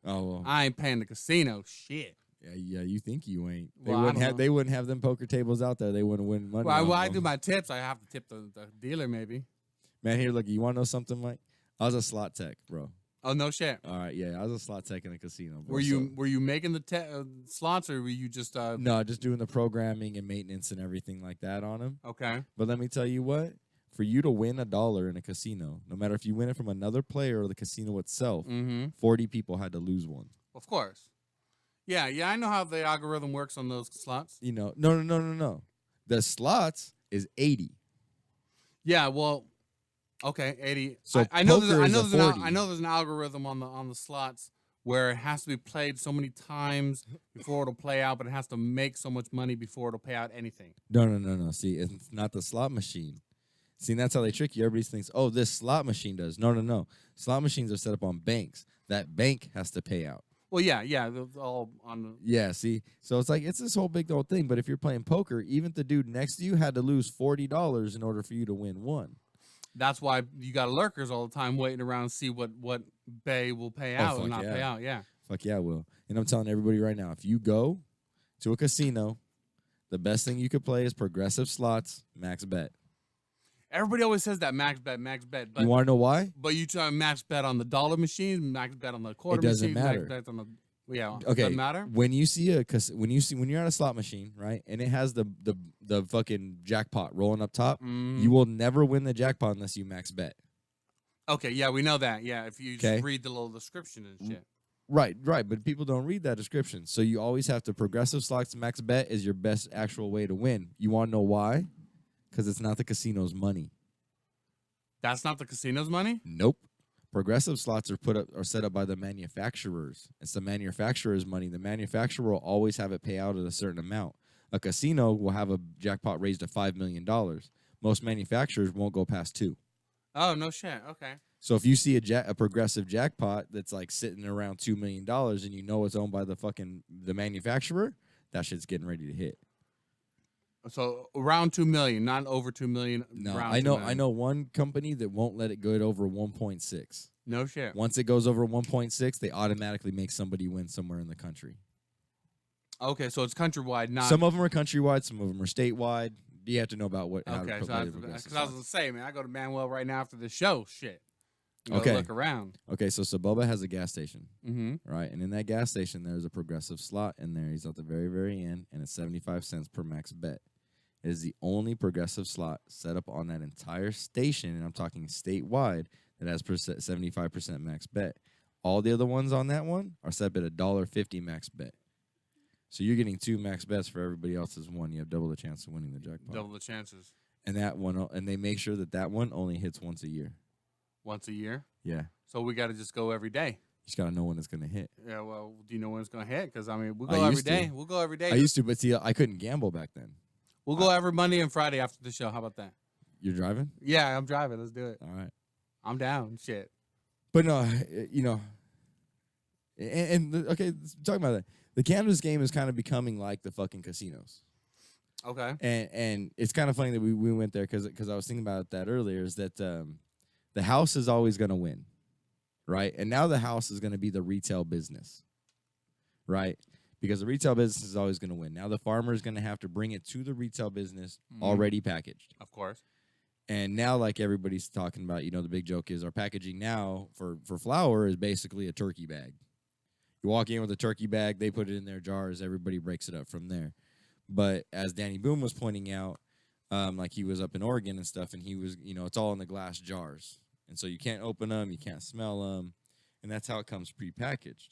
Oh, well. I ain't paying the casino shit. Yeah, you think you ain't. Well, I don't know. They wouldn't have them poker tables out there. They wouldn't win money. Well, off I them. do my tips. I have to tip the dealer, maybe. Man, here, look, you want to know something, Mike? I was a slot tech, bro. Oh, no shit. All right, yeah, I was a slot tech in a casino. Bro. Were you making the slots, or were you just No, just doing the programming and maintenance and everything like that on them. Okay. But let me tell you what, for you to win $1 in a casino, no matter if you win it from another player or the casino itself, 40 people had to lose one. Of course. Yeah, I know how the algorithm works on those slots. No. The slots is 80. Yeah, well, okay, 80. So I know poker is a 40. I know there's an algorithm on the slots where it has to be played so many times before it'll play out, but it has to make so much money before it'll pay out anything. No. See, it's not the slot machine. See, and that's how they trick you. Everybody thinks, oh, this slot machine does. No. Slot machines are set up on banks. That bank has to pay out. Well, yeah, they're all on the... Yeah, see? So it's like, it's this whole big old thing. But if you're playing poker, even the dude next to you had to lose $40 in order for you to win one. That's why you got lurkers all the time waiting around to see what bay will pay out and not pay out. Yeah. Fuck yeah, I will. And I'm telling everybody right now, if you go to a casino, the best thing you could play is progressive slots, max bet. Everybody always says that max bet. But You want to know why? But you try max bet on the dollar machine, max bet on the quarter doesn't machine, matter. max bet on the Okay. Doesn't matter. When you're at a slot machine, right, and it has the fucking jackpot rolling up top, you will never win the jackpot unless you max bet. Okay, yeah, we know that. Yeah, if you just read the little description and shit. Right, but people don't read that description. So you always have to progressive slots max bet is your best actual way to win. You want to know why? Because it's not the casino's money. That's not the casino's money? Nope. Progressive slots are set up by the manufacturers. It's the manufacturer's money. The manufacturer will always have it pay out at a certain amount. A casino will have a jackpot raised to $5 million. Most manufacturers won't go past 2. Oh, no shit. Okay. So if you see a progressive jackpot that's like sitting around $2 million and you know it's owned by the manufacturer, that shit's getting ready to hit. So around 2 million, not over 2 million. No, around I 2 know. million. I know one company that won't let it go over 1.6. No shit. Once it goes over 1.6, they automatically make somebody win somewhere in the country. Okay, so it's countrywide, not. Some of them are countrywide, some of them are statewide. You have to know about what. How Okay, to so play the progressive because I was slots. gonna say, man, I go to Manuel right now after the show. Shit. Go Okay. Look around. Okay, so Saboba has a gas station, Mm-hmm. right? And in that gas station, there's a progressive slot in there. He's at the very, very end, and it's 75 cents per max bet. It is the only progressive slot set up on that entire station, and I'm talking statewide, that has 75% max bet. All the other ones on that one are set at $1.50 max bet. So you're getting 2 max bets for everybody else's one. You have double the chance of winning the jackpot. Double the chances. And that one, and they make sure that one only hits once a year. Once a year. Yeah. So we got to just go every day. You just got to know when it's going to hit. Yeah, well, do you know when it's going to hit? Because, I mean, we'll I go every used to. day. We'll go every day. I used to, but see, I couldn't gamble back then. We'll go every Monday and Friday after the show. How about that? You're driving? Yeah, I'm driving. Let's do it. All right. I'm down. Shit. But no, okay, talking about that. The cannabis game is kind of becoming like the fucking casinos. Okay. And it's kind of funny that we went there because I was thinking about that earlier, is that the house is always going to win, right? And now the house is going to be the retail business, right? Because the retail business is always going to win. Now the farmer is going to have to bring it to the retail business already packaged. Of course. And now, like everybody's talking about, the big joke is our packaging now for flour is basically a turkey bag. You walk in with a turkey bag, they put it in their jars, everybody breaks it up from there. But as Danny Boone was pointing out, like he was up in Oregon and stuff, and he was, it's all in the glass jars. And so you can't open them, you can't smell them, and that's how it comes prepackaged.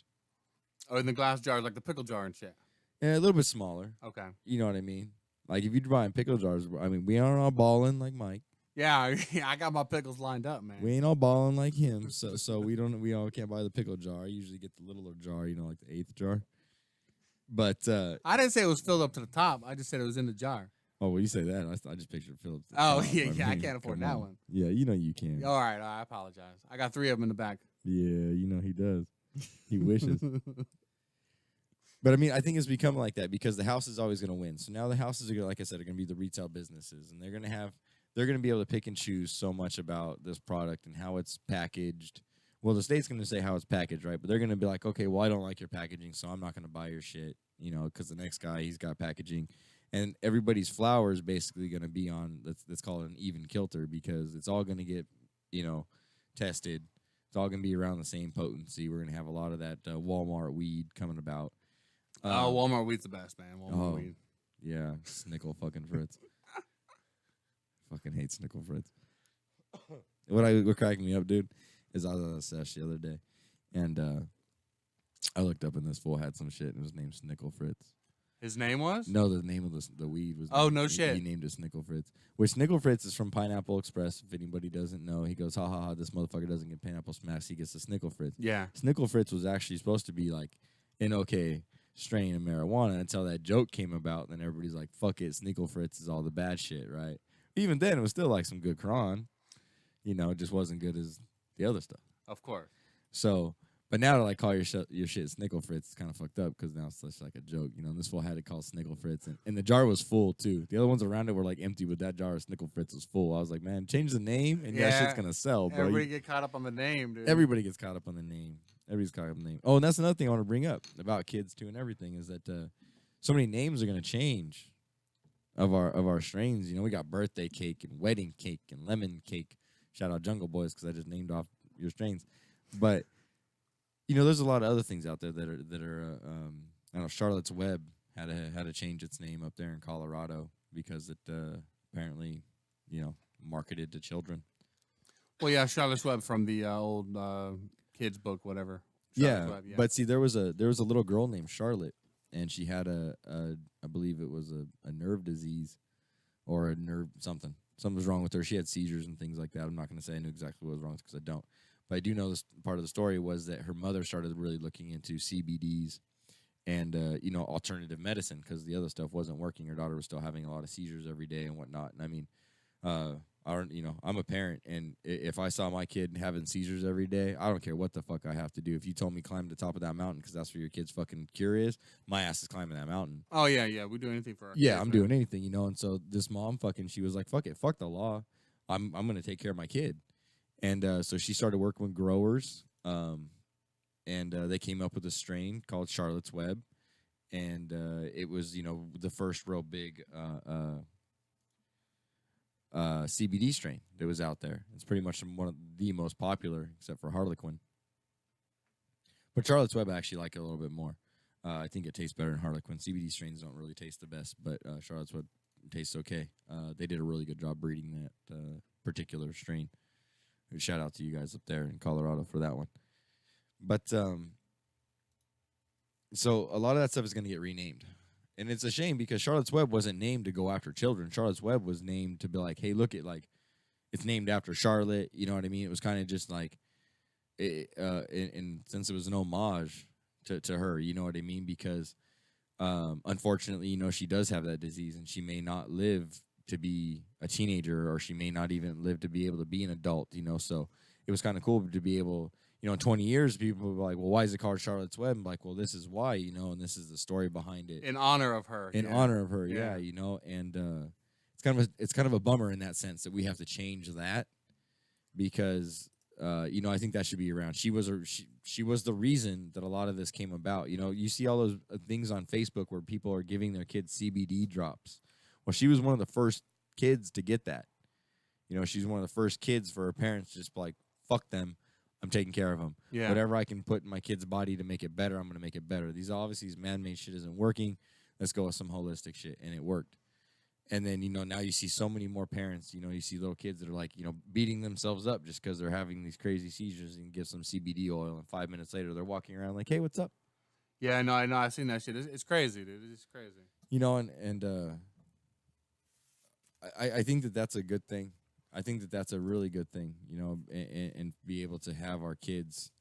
Oh, in the glass jar, like the pickle jar and shit. And a little bit smaller. Okay. You know what I mean? Like if you're buying pickle jars, I mean, we aren't all balling like Mike. Yeah, I got my pickles lined up, man. We ain't all balling like him, so we all can't buy the pickle jar. I usually get the littler jar, like the 8th jar. But I didn't say it was filled up to the top. I just said it was in the jar. oh, well, you say that. I just pictured Phillips. Oh, yeah, I can't afford come that on. one. Yeah, you can. All right, I apologize. I got 3 of them in the back. Yeah, he does. He wishes. But I mean, I think it's become like that because the house is always going to win. So now the houses are, like I said, are going to be the retail businesses, and they're going to be able to pick and choose so much about this product and how it's packaged. Well, the state's going to say how it's packaged, right? But they're going to be like, okay, well, I don't like your packaging, so I'm not going to buy your shit, because the next guy, he's got packaging. And everybody's flour is basically going to be on, let's call it an even kilter, because it's all going to get, tested. It's all going to be around the same potency. We're going to have a lot of that Walmart weed coming about. Walmart weed's the best, man. Walmart weed. Yeah, Snickle fucking Fritz. Fucking hate Snickle Fritz. What cracked me up, dude, is I was at a sesh the other day, and I looked up and this fool had some shit, and it was named Snickle Fritz. His name was? No, the name of the weed was. Oh, no shit. He named it Snickle Fritz. Which Snickle Fritz is from Pineapple Express. If anybody doesn't know, he goes, ha ha ha, this motherfucker doesn't get pineapple smash, he gets the Snickle Fritz. Yeah. Snickle Fritz was actually supposed to be like an okay strain of marijuana until that joke came about. And then everybody's like, fuck it, Snickle Fritz is all the bad shit, right? Even then, it was still like some good cron. It just wasn't good as the other stuff. Of course. So, but now to like call your shit Snickle Fritz, it's kind of fucked up because now it's just like a joke. And this fool had it called Snickle Fritz, and the jar was full too. The other ones around it were like empty, but that jar of Snickle Fritz was full. I was like, man, change the name, and that shit's gonna sell, bro. Everybody get caught up on the name, dude. Everybody gets caught up on the name. Everybody's caught up on the name. Oh, and that's another thing I want to bring up about kids too, and everything is that so many names are gonna change of our strains. We got birthday cake and wedding cake and lemon cake. Shout out Jungle Boys because I just named off your strains, but. There's a lot of other things out there that are I don't know. Charlotte's Web had to change its name up there in Colorado because it apparently marketed to children. Well, yeah, Charlotte's Web from the old kids book, whatever. Yeah, Web, yeah, but see, there was a little girl named Charlotte, and she had I believe it was a nerve disease or a nerve something. Something was wrong with her. She had seizures and things like that. I'm not going to say I knew exactly what was wrong because I don't. But I do know this part of the story was that her mother started really looking into CBDs and, alternative medicine because the other stuff wasn't working. Her daughter was still having a lot of seizures every day and whatnot. And I mean, I'm a parent, and if I saw my kid having seizures every day, I don't care what the fuck I have to do. If you told me climb the top of that mountain because that's where your kid's fucking cure is, my ass is climbing that mountain. Oh, yeah. We do anything for our Yeah, kids, I'm man. doing anything, And so this mom she was like, fuck it, fuck the law. I'm going to take care of my kid. And so she started working with growers, and they came up with a strain called Charlotte's Web. And it was, the first real big CBD strain that was out there. It's pretty much one of the most popular, except for Harlequin. But Charlotte's Web I actually like it a little bit more. I think it tastes better than Harlequin. CBD strains don't really taste the best, but Charlotte's Web tastes okay. They did a really good job breeding that particular strain. Shout out to you guys up there in Colorado for that one. But so a lot of that stuff is going to get renamed. And it's a shame because Charlotte's Web wasn't named to go after children. Charlotte's Web was named to be like, hey, look at like, it's named after Charlotte. You know what I mean? It was kind of just like, and since it was an homage to her, you know what I mean? Because unfortunately, you know, she does have that disease and she may not live to be a teenager or she may not even live to be able to be an adult, you know? So it was kind of cool to be able, you know, in 20 years, people will be like, well, why is it called Charlotte's Web? I'm like, well, this is why, you know, and this is the story behind it. In honor of her. In honor of her, yeah, you know, and it's kind of a bummer in that sense that we have to change that because, you know, I think that should be around. She was the reason that a lot of this came about. You know, you see all those things on Facebook where people are giving their kids CBD drops. Well, she was one of the first kids to get that. You know, she's one of the first kids for her parents just like, fuck them. I'm taking care of them. Yeah. Whatever I can put in my kid's body to make it better, I'm going to make it better. These man-made shit isn't working. Let's go with some holistic shit. And it worked. And then, you know, now you see so many more parents, you know, you see little kids that are like, you know, beating themselves up just because they're having these crazy seizures and give some CBD oil. And 5 minutes later, they're walking around like, hey, what's up? Yeah, I know. I've seen that shit. It's crazy, dude. It's crazy. You know, and I think that that's a good thing. I think that that's a really good thing, you know, and be able to have our kids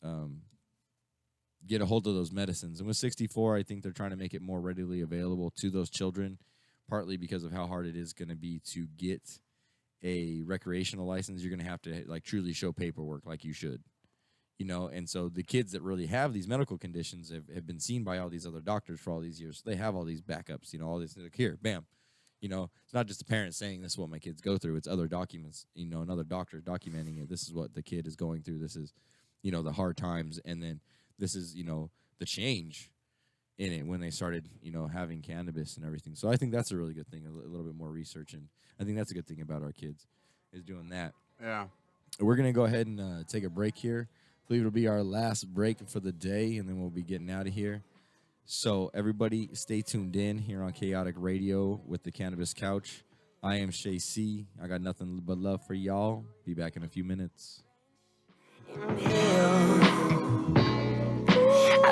get a hold of those medicines. And with 64, I think they're trying to make it more readily available to those children, partly because of how hard it is going to be to get a recreational license. You're going to have to like truly show paperwork like you should, you know. And so the kids that really have these medical conditions have been seen by all these other doctors for all these years. So they have all these backups, you know, all this, like, here, bam. You know, it's not just the parents saying this is what my kids go through. It's other documents, you know, another doctor documenting it. This is what the kid is going through. This is, you know, the hard times. And then this is, you know, the change in it when they started, you know, having cannabis and everything. So I think that's a really good thing, a little bit more research. And I think that's a good thing about our kids is doing that. Yeah. We're going to go ahead and take a break here. I believe it'll be our last break for the day, and then we'll be getting out of here. So everybody stay tuned in here on Kaotic Radio with the Cannabis Couch. I am Shay C. I got nothing but love for y'all. Be back in a few minutes. I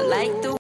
like the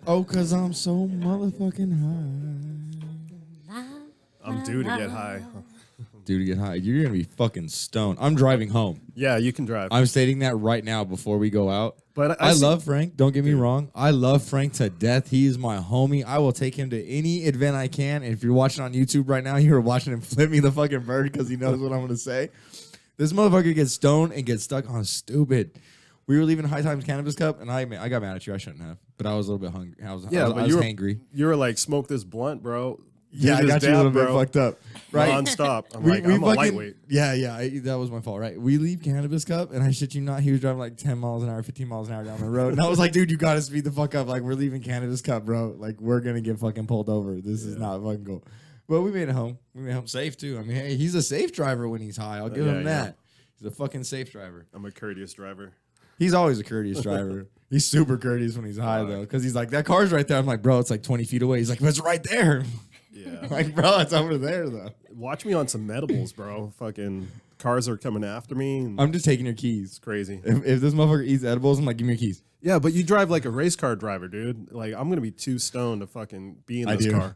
Oh, cause I'm so motherfucking high. I'm due to get high. Dude, to get high, you're gonna be fucking stoned. I'm driving home. Yeah, you can drive. I'm stating that right now before we go out. But I love Frank. Don't get me wrong. I love Frank to death. He is my homie. I will take him to any event I can. And if you're watching on YouTube right now, you're watching him flip me the fucking bird because he knows what I'm gonna say. This motherfucker gets stoned and gets stuck on stupid. We were leaving High Times Cannabis Cup, and I got mad at you. I shouldn't have, but I was a little bit hungry. I was hangry. You were like, smoke this blunt, bro. Yeah, I got you a little bit fucked up. Right? Non-stop. I'm I'm a lightweight. Yeah, that was my fault, right? We leave Cannabis Cup, and I shit you not, he was driving like 10 miles an hour, 15 miles an hour down the road. And I was like, dude, you got to speed the fuck up. Like, we're leaving Cannabis Cup, bro. Like, we're going to get fucking pulled over. This is not fucking cool. But we made it home. We made it home safe, too. I mean, hey, he's a safe driver when he's high. I'll give him that. He's a fucking safe driver. I'm a courteous driver. He's always a courteous driver. He's super courteous when he's high, though, because he's like, that car's right there. I'm like, bro, it's like 20 feet away. He's like, but it's right there. Yeah. Like, bro, it's over there, though. Watch me on some medibles, bro. Fucking cars are coming after me. I'm just taking your keys. It's crazy. If this motherfucker eats edibles, I'm like, give me your keys. Yeah, but you drive like a race car driver, dude. Like, I'm going to be too stoned to fucking be in this car.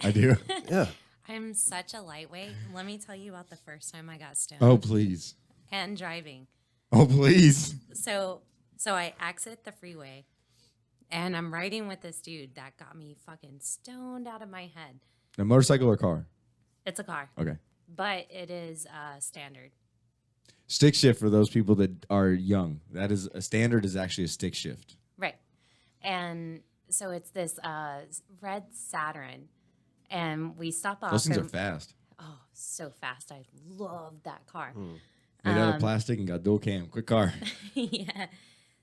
I do. Yeah. I'm such a lightweight. Let me tell you about the first time I got stoned. Oh, please. And driving. Oh, please. So I exit the freeway, and I'm riding with this dude that got me fucking stoned out of my head. A motorcycle or car? It's a car. Okay. But it is standard. Stick shift for those people that are young. That is a standard is actually a stick shift. Right. And so it's this red Saturn, and we stop off. Those things are fast. Oh, so fast. I love that car. Made out of plastic and got dual cam. Quick car. Yeah.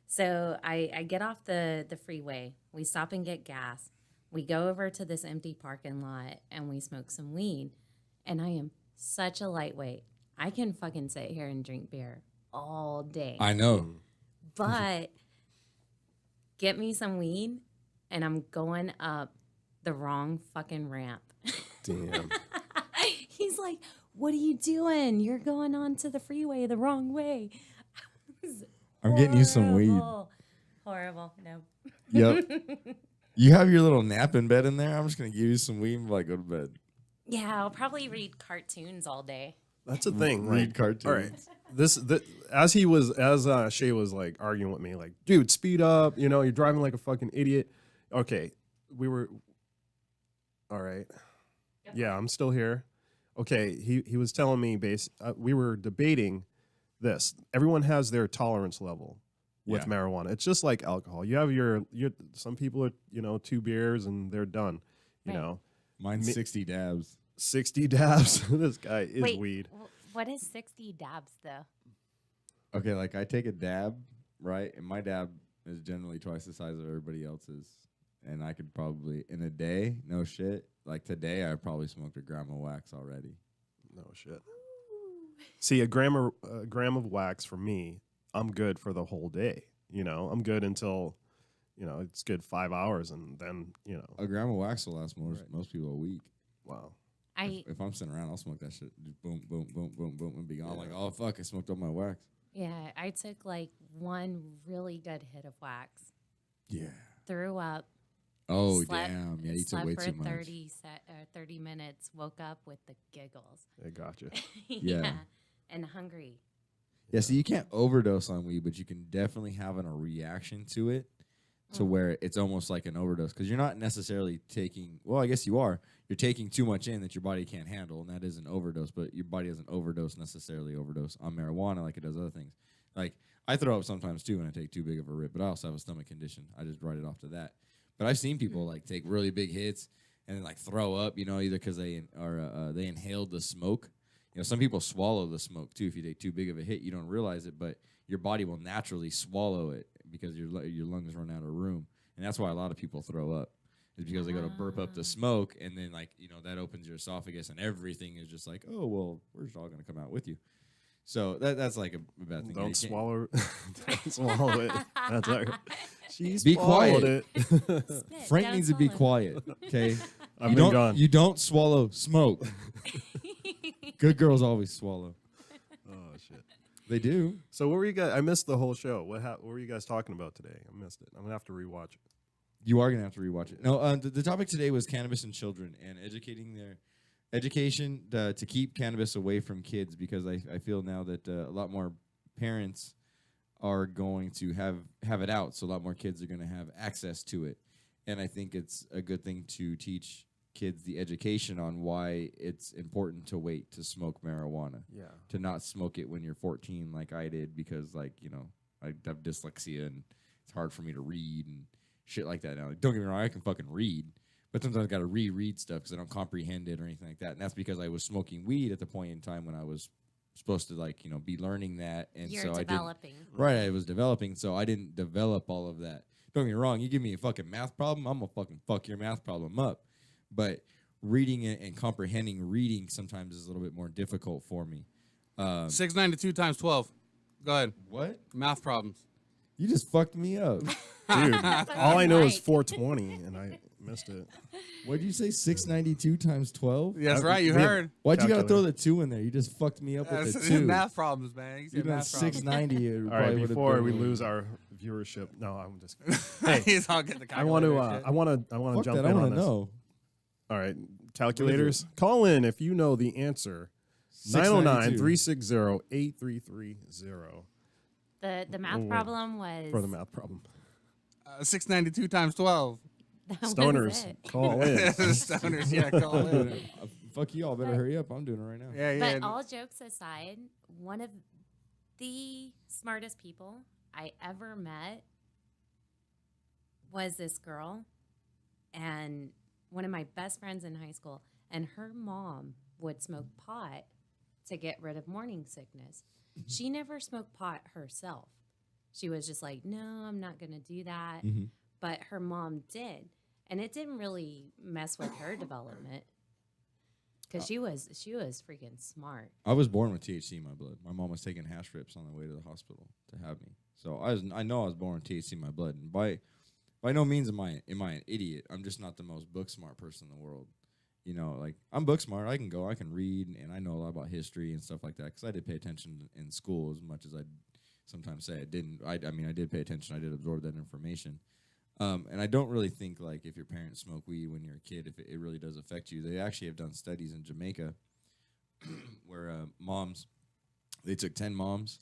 So I get off the freeway. We stop and get gas. We go over to this empty parking lot and we smoke some weed. And I am such a lightweight. I can fucking sit here and drink beer all day. I know. But get me some weed and I'm going up the wrong fucking ramp. Damn. He's like, what are you doing? You're going onto the freeway the wrong way. I'm getting you some weed. Horrible. No. Yep. You have your little nap in bed in there. I'm just gonna give you some weed and like go to bed. Yeah, I'll probably read cartoons all day. That's the thing. Read like, cartoons. All right. As Shay was like arguing with me, like, dude, speed up. You know, you're driving like a fucking idiot. Okay, all right. Yeah, I'm still here. Okay, he was telling me we were debating this. Everyone has their tolerance level with marijuana. It's just like alcohol. You have your some people are, 2 beers and they're done. You know. Mine's 60 dabs. 60 dabs. This guy is Wait, weed. What is 60 dabs though? Okay, like I take a dab, right? And my dab is generally twice the size of everybody else's. And I could probably, in a day, no shit, like today, I probably smoked a gram of wax already. No shit. See, a gram of wax for me, I'm good for the whole day. You know, I'm good until, it's good 5 hours, and then, A gram of wax will last most people a week. Wow. If I'm sitting around, I'll smoke that shit. Just boom, boom, boom, boom, boom, and be gone. Like, oh fuck, I smoked all my wax. Yeah, I took like one really good hit of wax. Yeah. Threw up. Oh slept, damn! Yeah, you took way for too much. 30 minutes. Woke up with the giggles. I gotcha. Yeah. And hungry. Yeah, so you can't overdose on weed, but you can definitely have a reaction to it, to where it's almost like an overdose, because you're not necessarily taking. Well, I guess you are. You're taking too much in that your body can't handle, and that is an overdose. But your body doesn't overdose on marijuana like it does other things. Like I throw up sometimes too when I take too big of a rip, but I also have a stomach condition. I just write it off to that. But I've seen people like take really big hits and then like throw up, either because they inhaled the smoke. Some people swallow the smoke too. If you take too big of a hit, you don't realize it, but your body will naturally swallow it because your lungs run out of room, and that's why a lot of people throw up. Is because they go to burp up the smoke, and then that opens your esophagus, and everything is just like, oh well, we're just all gonna come out with you. So that's like a bad thing. Don't swallow. Don't swallow it. That's right. Be quiet. Spit, Frank don't needs to be swallow. quiet. Okay. I've been gone. You don't swallow smoke. Good girls always swallow. Oh shit. They do. So what were you guys? I missed the whole show. What were you guys talking about today? I missed it. I'm gonna have to rewatch it. You are gonna have to rewatch it. No, the topic today was cannabis and children and education to keep cannabis away from kids, because I feel now that a lot more parents are going to have it out, so a lot more kids are going to have access to it, and I think it's a good thing to teach kids the education on why it's important to wait to smoke marijuana. Yeah. To not smoke it when you're 14 like I did, because I have dyslexia and it's hard for me to read and shit like that now. Like, don't get me wrong, I can fucking read, but sometimes I got to reread stuff because I don't comprehend it or anything like that. And that's because I was smoking weed at the point in time when I was supposed to be learning that. And You're so developing. I was developing, so I didn't develop all of that. Don't get me wrong, you give me a fucking math problem, I'm gonna fucking fuck your math problem up. But reading it and comprehending reading sometimes is a little bit more difficult for me. 692 times 12. Go ahead. What? Math problems. You just fucked me up. Dude, all I know is Right. 420, and I missed it. What did you say? 692 times 12? That's right. You we have- heard. Why'd you gotta Calculator. throw the 2 in there? You just fucked me up with the 2. Math problems, man. You You said know, math problems. 690. It All right, probably would've before been we a- lose our viewership, no, I'm just. He's all getting the I want to. calculator and shit. I want to Fuck jump that, I in want on to this. know. All right, calculators, call in if you know the answer. 909-360-8330 The math wait. problem was for the math problem. 692 times 12. that was Stoners, it. call in. Stoners, yeah, call in. Fuck you all. Better hurry up. I'm doing it right now. Yeah, yeah. But all jokes aside, one of the smartest people I ever met was this girl, and one of my best friends in high school, and her mom would smoke pot to get rid of morning sickness. She never smoked pot herself. She was just like, no, I'm not going to do that. Mhm. But her mom did. And it didn't really mess with her development because she was freaking smart. I was born with THC in my blood. My mom was taking hash rips on the way to the hospital to have me. So I know I was born with THC in my blood. And by no means am I an idiot. I'm just not the most book smart person in the world. You know, like, I'm book smart. I can read, and I know a lot about history and stuff like that because I did pay attention in school as much as I sometimes say I didn't. I mean, I did pay attention. I did absorb that information. And I don't really think, like, if your parents smoke weed when you're a kid, if it really does affect you. They actually have done studies in Jamaica where moms, they took 10 moms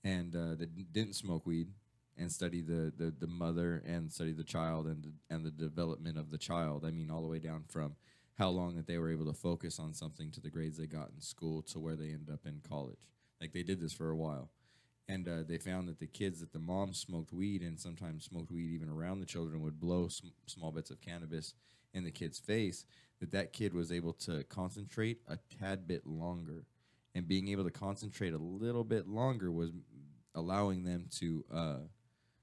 and that didn't smoke weed and studied the mother and studied the child and the development of the child. I mean, all the way down from how long that they were able to focus on something to the grades they got in school to where they ended up in college. Like, they did this for a while. And they found that the kids that the moms smoked weed and sometimes smoked weed even around the children would blow small bits of cannabis in the kid's face, that kid was able to concentrate a tad bit longer. And being able to concentrate a little bit longer was allowing them to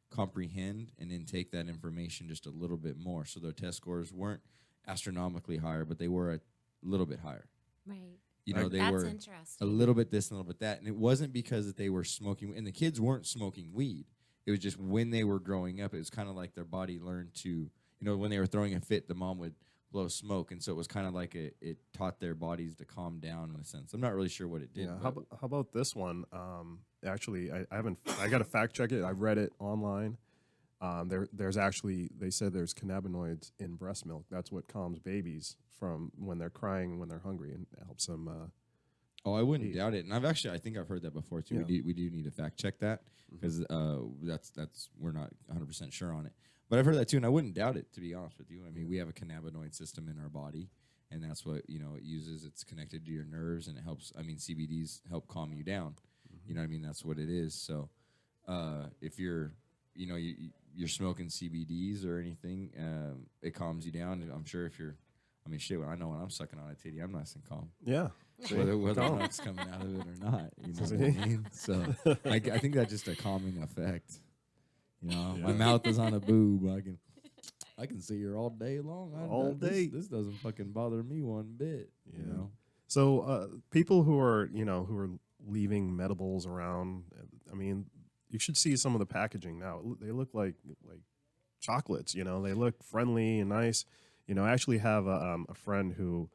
comprehend and intake that information just a little bit more. So their test scores weren't astronomically higher, but they were a little bit higher. Right. You know, they That's were interesting. a little bit this and a little bit that. And it wasn't because that they were smoking, and the kids weren't smoking weed. It was just when they were growing up, it was kind of like their body learned to, you know, when they were throwing a fit, the mom would blow smoke. And so it was kind of like it taught their bodies to calm down in a sense. I'm not really sure what it did. Yeah. but How about this one? Actually, I haven't. I got to fact check it. I read it online. There's actually, they said there's cannabinoids in breast milk. That's what calms babies from when they're crying, when they're hungry, and helps them. I wouldn't doubt it. And I think I've heard that before too. Yeah. We do need to fact check that because that's we're not 100% sure on it. But I've heard that too, and I wouldn't doubt it, to be honest with you. I mean, we have a cannabinoid system in our body, and that's what, you know, it uses. It's connected to your nerves, and it helps. I mean, CBDs help calm you down. You know what I mean? That's what it is. So if you're, you know, you're smoking CBDs or anything, it calms you down. I'm sure if you're, I mean, shit, I know when I'm sucking on a titty, I'm nice and calm. Yeah. Whether nuts coming out of it or not, you know what I mean? So I think that's just a calming effect. You know, my mouth is on a boob. I can see her all day long. All day. This doesn't fucking bother me one bit. You know. So people who are leaving medibles around, I mean, you should see some of the packaging now. They look like chocolates. You know, they look friendly and nice. You know, I actually have a friend who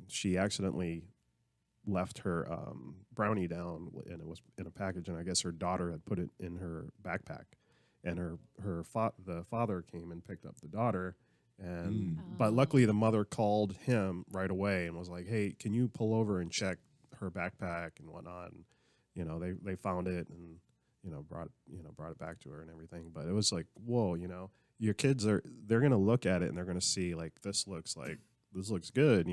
she accidentally left her brownie down, and it was in a package, and I guess her daughter had put it in her backpack, and the father came and picked up the daughter, and but luckily the mother called him right away and was like, hey, can you pull over and check her backpack and whatnot, and they found it and brought it back to her and everything. But it was like, whoa, your kids they're gonna look at it and they're gonna see like this looks good,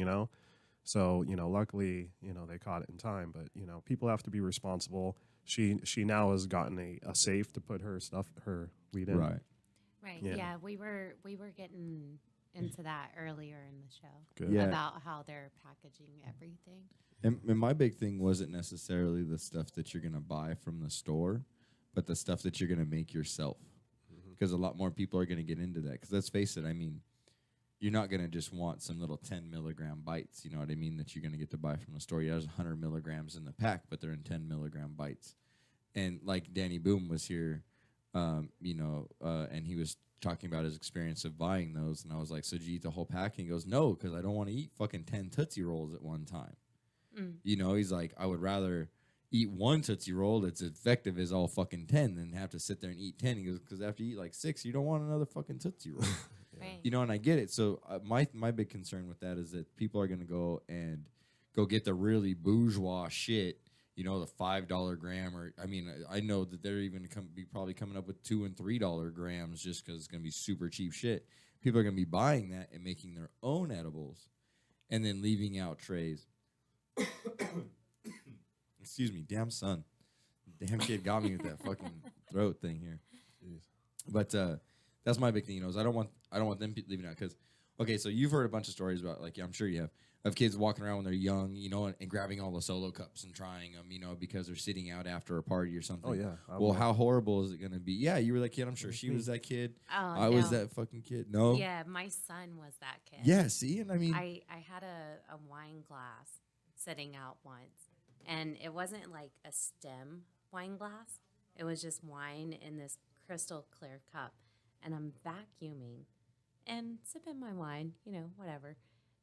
So, luckily, they caught it in time, but, people have to be responsible. She now has gotten a safe to put her weed in. Right. Right. Yeah. Yeah, we were getting into that earlier in the show Good. Yeah. about how they're packaging everything. And my big thing wasn't necessarily the stuff that you're going to buy from the store, but the stuff that you're going to make yourself. Because a lot more people are going to get into that. Because let's face it, I mean, you're not going to just want some little 10 milligram bites, you know what I mean, that you're going to get to buy from the store. Yeah, there's 100 milligrams in the pack, but they're in 10 milligram bites. And like Danny Boom was here, and he was talking about his experience of buying those. And I was like, so did you eat the whole pack? And he goes, no, because I don't want to eat fucking 10 Tootsie Rolls at one time. He's like, I would rather eat one Tootsie Roll that's effective as all fucking 10 than have to sit there and eat 10. He goes, because after you eat like 6, you don't want another fucking Tootsie Roll. Right. And I get it. So my big concern with that is that people are going to go get the really bourgeois shit, the $5 gram, or I know that they're even probably coming up with $2 and $3 grams just because it's going to be super cheap shit. People are going to be buying that and making their own edibles, and then leaving out trays. Excuse me, damn son, damn kid got me with that fucking throat thing here. Jeez. But that's my big thing, is I don't want them leaving out, because okay, so you've heard a bunch of stories about, like, I'm sure you have, of kids walking around when they're young, and grabbing all the solo cups and trying them, because they're sitting out after a party or something. Oh yeah. Well, how horrible is it going to be? Yeah, you were that kid. I'm sure she was that kid. Oh, I was that fucking kid. No. Yeah, my son was that kid. Yeah. See, and I had a wine glass sitting out once, and it wasn't like a stem wine glass. It was just wine in this crystal clear cup, and I'm vacuuming and sipping my wine, whatever.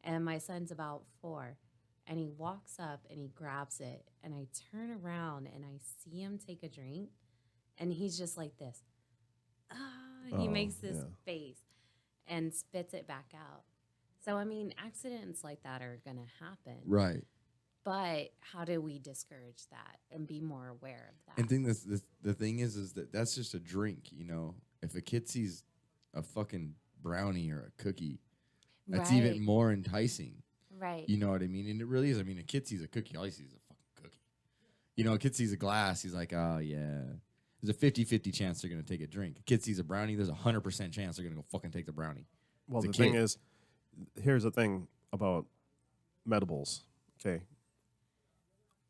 And my son's about 4, and he walks up and he grabs it, and I turn around and I see him take a drink, and he's just like this. He makes this face and spits it back out. So, accidents like that are going to happen. right. But how do we discourage that and be more aware of that? And the thing is that that's just a drink, If a kid sees a fucking brownie or a cookie, that's even more enticing. Right. You know what I mean? And it really is. A kid sees a cookie, all he sees is a fucking cookie. A kid sees a glass, he's like, oh, yeah. There's a 50-50 chance they're going to take a drink. A kid sees a brownie, there's a 100% chance they're going to go fucking take the brownie. Well, It's the a thing kid. is, here's the thing about medibles. Okay.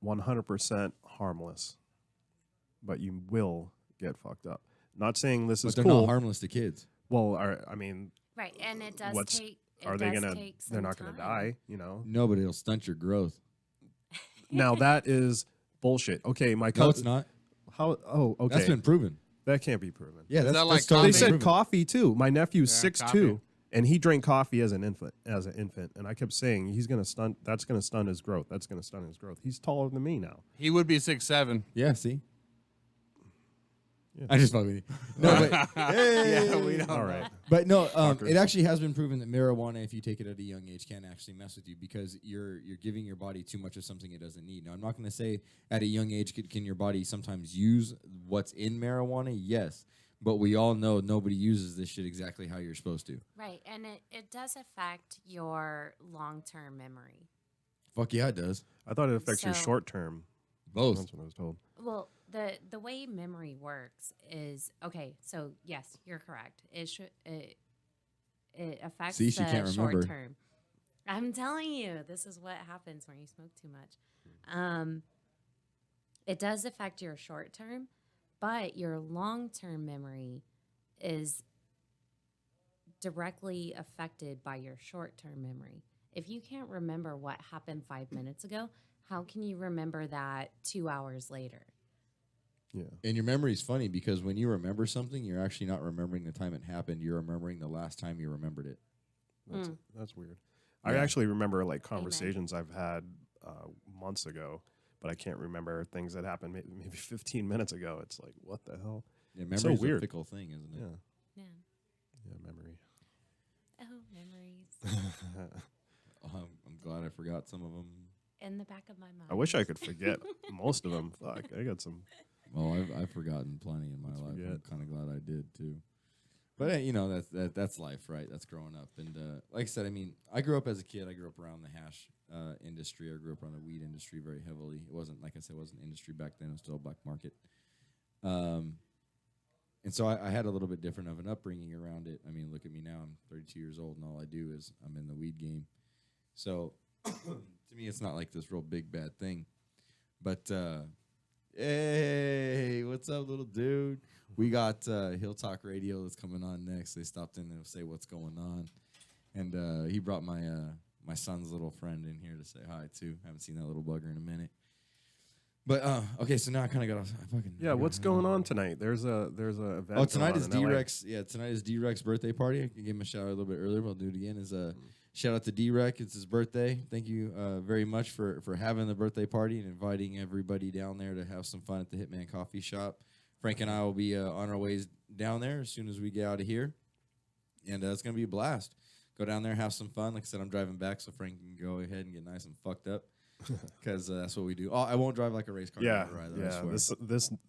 100% harmless, but you will get fucked up. Not saying this is But they're cool. not harmless to kids. Well, Right. And it does what's take. are they gonna? They're not gonna die, No, but it'll stunt your growth. Now that is bullshit. Okay, my No, cousin. it's not. How? Oh, okay. That's been proven. That can't be proven. Yeah, that that's like totally They said proven. coffee too. My nephew's Yeah, 6'2", coffee. and he drank coffee as an infant. And I kept saying he's gonna stunt. That's gonna stunt his growth. That's gonna stunt his growth. He's taller than me now. He would be 6'7". Yeah, see? Yeah. I just fuck with you. No, but Yeah, we don't. All right. But no, Fuckers. it actually has been proven that marijuana, if you take it at a young age, can actually mess with you because you're giving your body too much of something it doesn't need. Now, I'm not going to say at a young age can your body sometimes use what's in marijuana. Yes, but we all know nobody uses this shit exactly how you're supposed to. Right. And it does affect your long-term memory. Fuck yeah, it does. I thought it affects your So- short term. Both. That's what I was told. Well, the way memory works is, okay, so yes, you're correct. It affects See, she the can't remember. short term. I'm telling you, this is what happens when you smoke too much. It does affect your short term, but your long term memory is directly affected by your short term memory. If you can't remember what happened 5 minutes ago, how can you remember that 2 hours later? Yeah. And your memory is funny because when you remember something, you're actually not remembering the time it happened. You're remembering the last time you remembered it. That's weird. I actually remember like conversations I've had months ago, but I can't remember things that happened maybe 15 minutes ago. It's like, what the hell? Yeah, So memory's a weird. fickle thing, isn't it? Yeah, Yeah. memory. Oh, memories I'm glad I forgot some of them. in the back of my mind. I wish I could forget most of them. Fuck, I got some. Well, I've forgotten plenty in my Let's life. forget. I'm kind of glad I did too. But that's life, right? That's growing up. And like I said, I mean, I grew up as a kid. I grew up around the hash industry. I grew up around the weed industry very heavily. It wasn't, like I said, it wasn't industry back then. It was still a black market. And so I had a little bit different of an upbringing around it. I mean, look at me now. I'm 32 years old, and all I do is I'm in the weed game. So to me, it's not like this real big bad thing. But hey, what's up, little dude? We got Hill Talk Radio that's coming on next. They stopped in and say what's going on, and he brought my my son's little friend in here to say hi too. Haven't seen that little bugger in a minute. But okay, so now I kind of got off. Yeah, what's going on tonight? There's a event. Oh, tonight going is on in LA. D-Rex. Yeah, tonight is D-Rex birthday party. I can give him a shout out a little bit earlier, but I'll do it again. Is shout out to D-Rex. It's his birthday. Thank you very much for having the birthday party and inviting everybody down there to have some fun at the Hitman Coffee Shop. Frank and I will be on our ways down there as soon as we get out of here, and it's gonna be a blast. Go down there, have some fun. Like I said, I'm driving back, so Frank can go ahead and get nice and fucked up. Because that's what we do. Oh, I won't drive like a race car Yeah, driver either, I swear.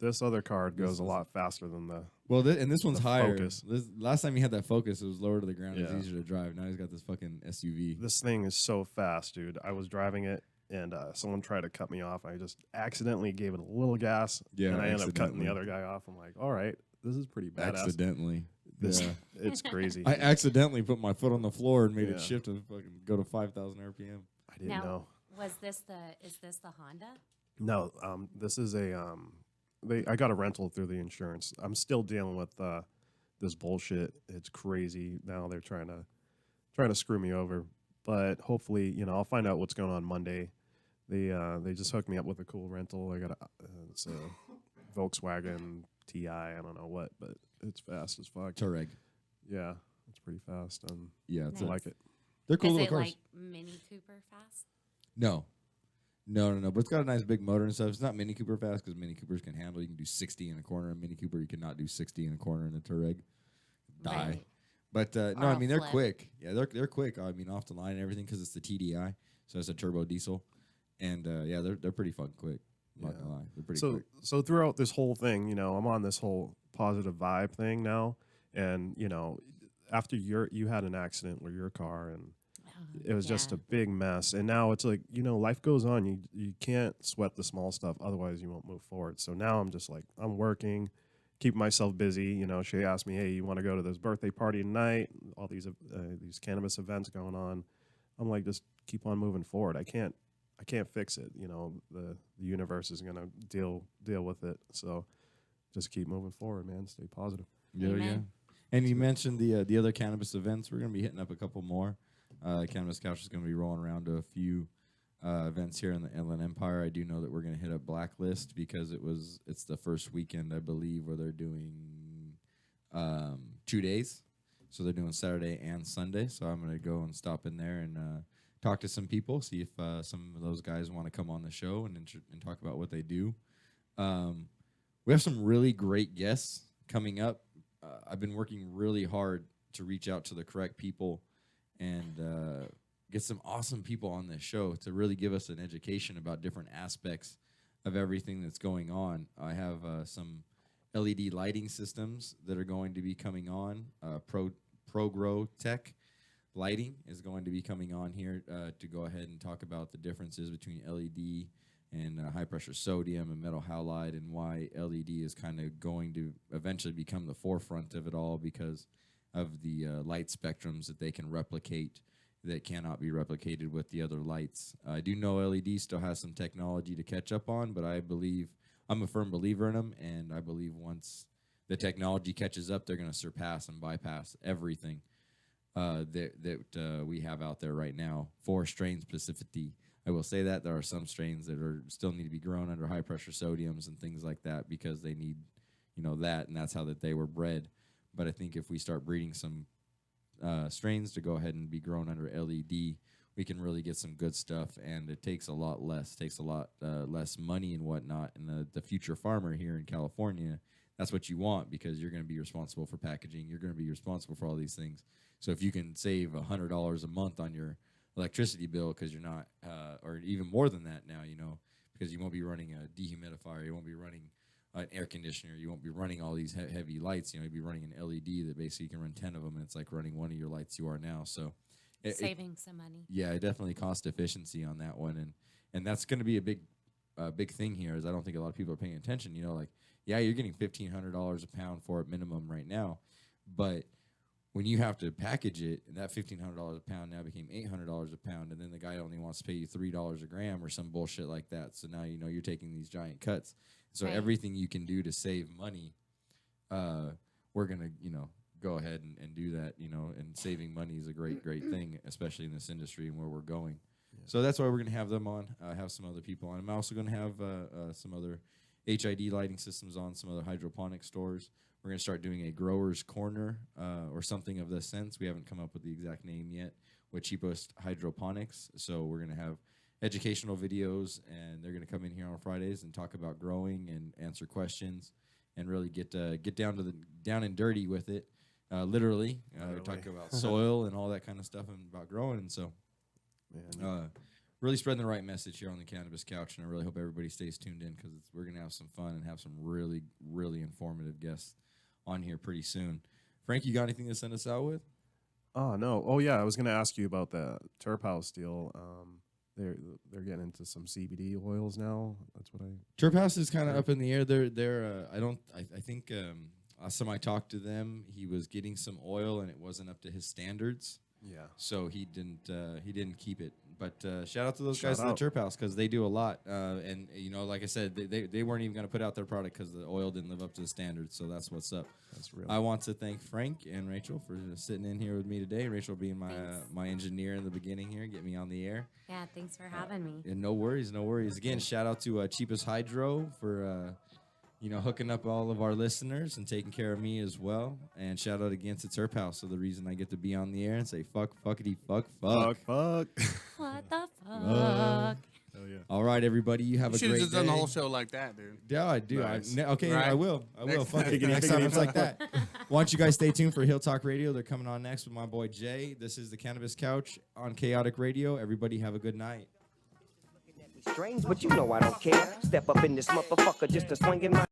This other card goes a lot faster than the. Well, and this one's the higher. Focus. Last time he had that Focus, it was lower to the ground. It Yeah. was easier to drive. Now he's got this fucking SUV. This thing is so fast, dude. I was driving it, and someone tried to cut me off. I just accidentally gave it a little gas, Yeah, and I ended up cutting accidentally. the other guy off. I'm like, all right, this is pretty badass. Accidentally. This, Yeah. it's crazy. I accidentally put my foot on the floor and made Yeah. it shift and fucking go to 5,000 RPM. I didn't Now, know. is this the Honda? No, this is a I got a rental through the insurance. I'm still dealing with this bullshit. It's crazy. Now they're trying to screw me over. But hopefully, I'll find out what's going on Monday. They just hooked me up with a cool rental. I got it's a Volkswagen TI. I don't know what, but it's fast as fuck. Touareg. Yeah, it's pretty fast. Yeah, I like it. They're cool Is little it cars. like Mini Cooper fast? No. But it's got a nice big motor and stuff. It's not Mini Cooper fast because Mini Coopers can handle. You can do 60 in a corner. In Mini Cooper, you cannot do 60 in a corner in the Touareg. Die. Right. But no, Or I a mean they're flip. quick. Yeah, they're quick. I mean off the line and everything because it's the TDI, so it's a turbo diesel, and yeah, they're pretty fucking quick. I'm not gonna lie, they're pretty quick. So throughout this whole thing, I'm on this whole positive vibe thing now, and after you had an accident with your car, and it was just a big mess, and now it's like life goes on. You can't sweat the small stuff, otherwise you won't move forward. So now I'm just like I'm working, keeping myself busy. She asked me, hey, you want to go to this birthday party tonight? All these cannabis events going on. I'm like, just keep on moving forward. I can't fix it. The universe is gonna deal with it. So just keep moving forward, man. Stay positive. Yeah. Amen. And you mentioned the other cannabis events. We're gonna be hitting up a couple more. Cannabis Couch is gonna be rolling around to a few events here in the Inland Empire. I do know that we're gonna hit up Blacklist because it's the first weekend I believe where they're doing 2 days. So they're doing Saturday and Sunday. So I'm gonna go and stop in there and talk to some people, see if some of those guys want to come on the show and talk about what they do. We have some really great guests coming up. I've been working really hard to reach out to the correct people and get some awesome people on this show to really give us an education about different aspects of everything that's going on. I have some LED lighting systems that are going to be coming on. ProGrow Tech Lighting is going to be coming on here to go ahead and talk about the differences between LED and high pressure sodium and metal halide and why LED is kind of going to eventually become the forefront of it all because of the light spectrums that they can replicate that cannot be replicated with the other lights. I do know LED still has some technology to catch up on, but I'm a firm believer in them, and I believe once the technology catches up, they're going to surpass and bypass everything that we have out there right now for strain specificity. I will say that there are some strains that still need to be grown under high pressure sodiums and things like that because they need, that, and that's how that they were bred. But I think if we start breeding some strains to go ahead and be grown under LED, we can really get some good stuff, and it takes a lot less. Takes a lot less money and whatnot. And the future farmer here in California, that's what you want, because you're going to be responsible for packaging. You're going to be responsible for all these things. So if you can save $100 a month on your electricity bill, because you're not, or even more than that now, you know, because you won't be running a dehumidifier, you won't be running an air conditioner, you won't be running all these heavy lights. You know, you'll be running an LED that basically you can run 10 of them, and it's like running one of your lights you are now. So Saving some money. yeah, definitely cost efficiency on that one, and that's going to be a big thing here. Is I don't think a lot of people are paying attention. You know, like, yeah, you're getting $1,500 a pound for it minimum right now, but when you have to package it, and that $1,500 a pound now became $800 a pound, and then the guy only wants to pay you $3 a gram or some bullshit like that. So now, you know, you're taking these giant cuts. So Right. everything you can do to save money, we're gonna, you know, go ahead and do that. You know, and saving money is a great thing, especially in this industry and where we're going. So that's why we're gonna have them on. Have some other people on. I'm also gonna have some other HID lighting systems on, some other hydroponic stores. We're going to start doing a grower's corner or something of this sense. We haven't come up with the exact name yet with Cheapest Hydroponics. So we're going to have educational videos, and they're going to come in here on Fridays and talk about growing and answer questions and really get down and dirty with it. Literally, talk about soil and all that kind of stuff and about growing. And so really spreading the right message here on the Cannabis Couch, and I really hope everybody stays tuned in, because we're going to have some fun and have some really, really informative guests on here pretty soon. Frank, you got anything to send us out with? Oh no. Oh yeah, I was going to ask you about the TerpHouse deal. They're getting into some CBD oils now. That's what I. TerpHouse is kind of up in the air. I think last time I talked to them, he was getting some oil and it wasn't up to his standards. Yeah. So he didn't keep it. But shout out to those Shout guys out. at the TerpHouse, because they do a lot. And, you know, like I said, they weren't even going to put out their product because the oil didn't live up to the standards. So that's what's up. That's real. I want to thank Frank and Rachel for sitting in here with me today. Rachel being my engineer in the beginning here, get me on the air. Yeah, thanks for having me. And no worries. Again, shout out to Cheapest Hydro for you know, hooking up all of our listeners and taking care of me as well. And shout out again to TerpHouse. So the reason I get to be on the air and say fuckity fuck. Fuck. What the fuck? Hell yeah. All right, everybody, you have a Should great have just day. done the whole show like that, dude. Yeah, I do. Nice. Okay, Right. I will. Next Fuck it. time. Next time it's like that. Why don't you guys stay tuned for Hill Talk Radio? They're coming on next with my boy Jay. This is the Cannabis Couch on Kaotic Radio. Everybody have a good night. Strange, but you know I don't care. Step up in this motherfucker just to swing in my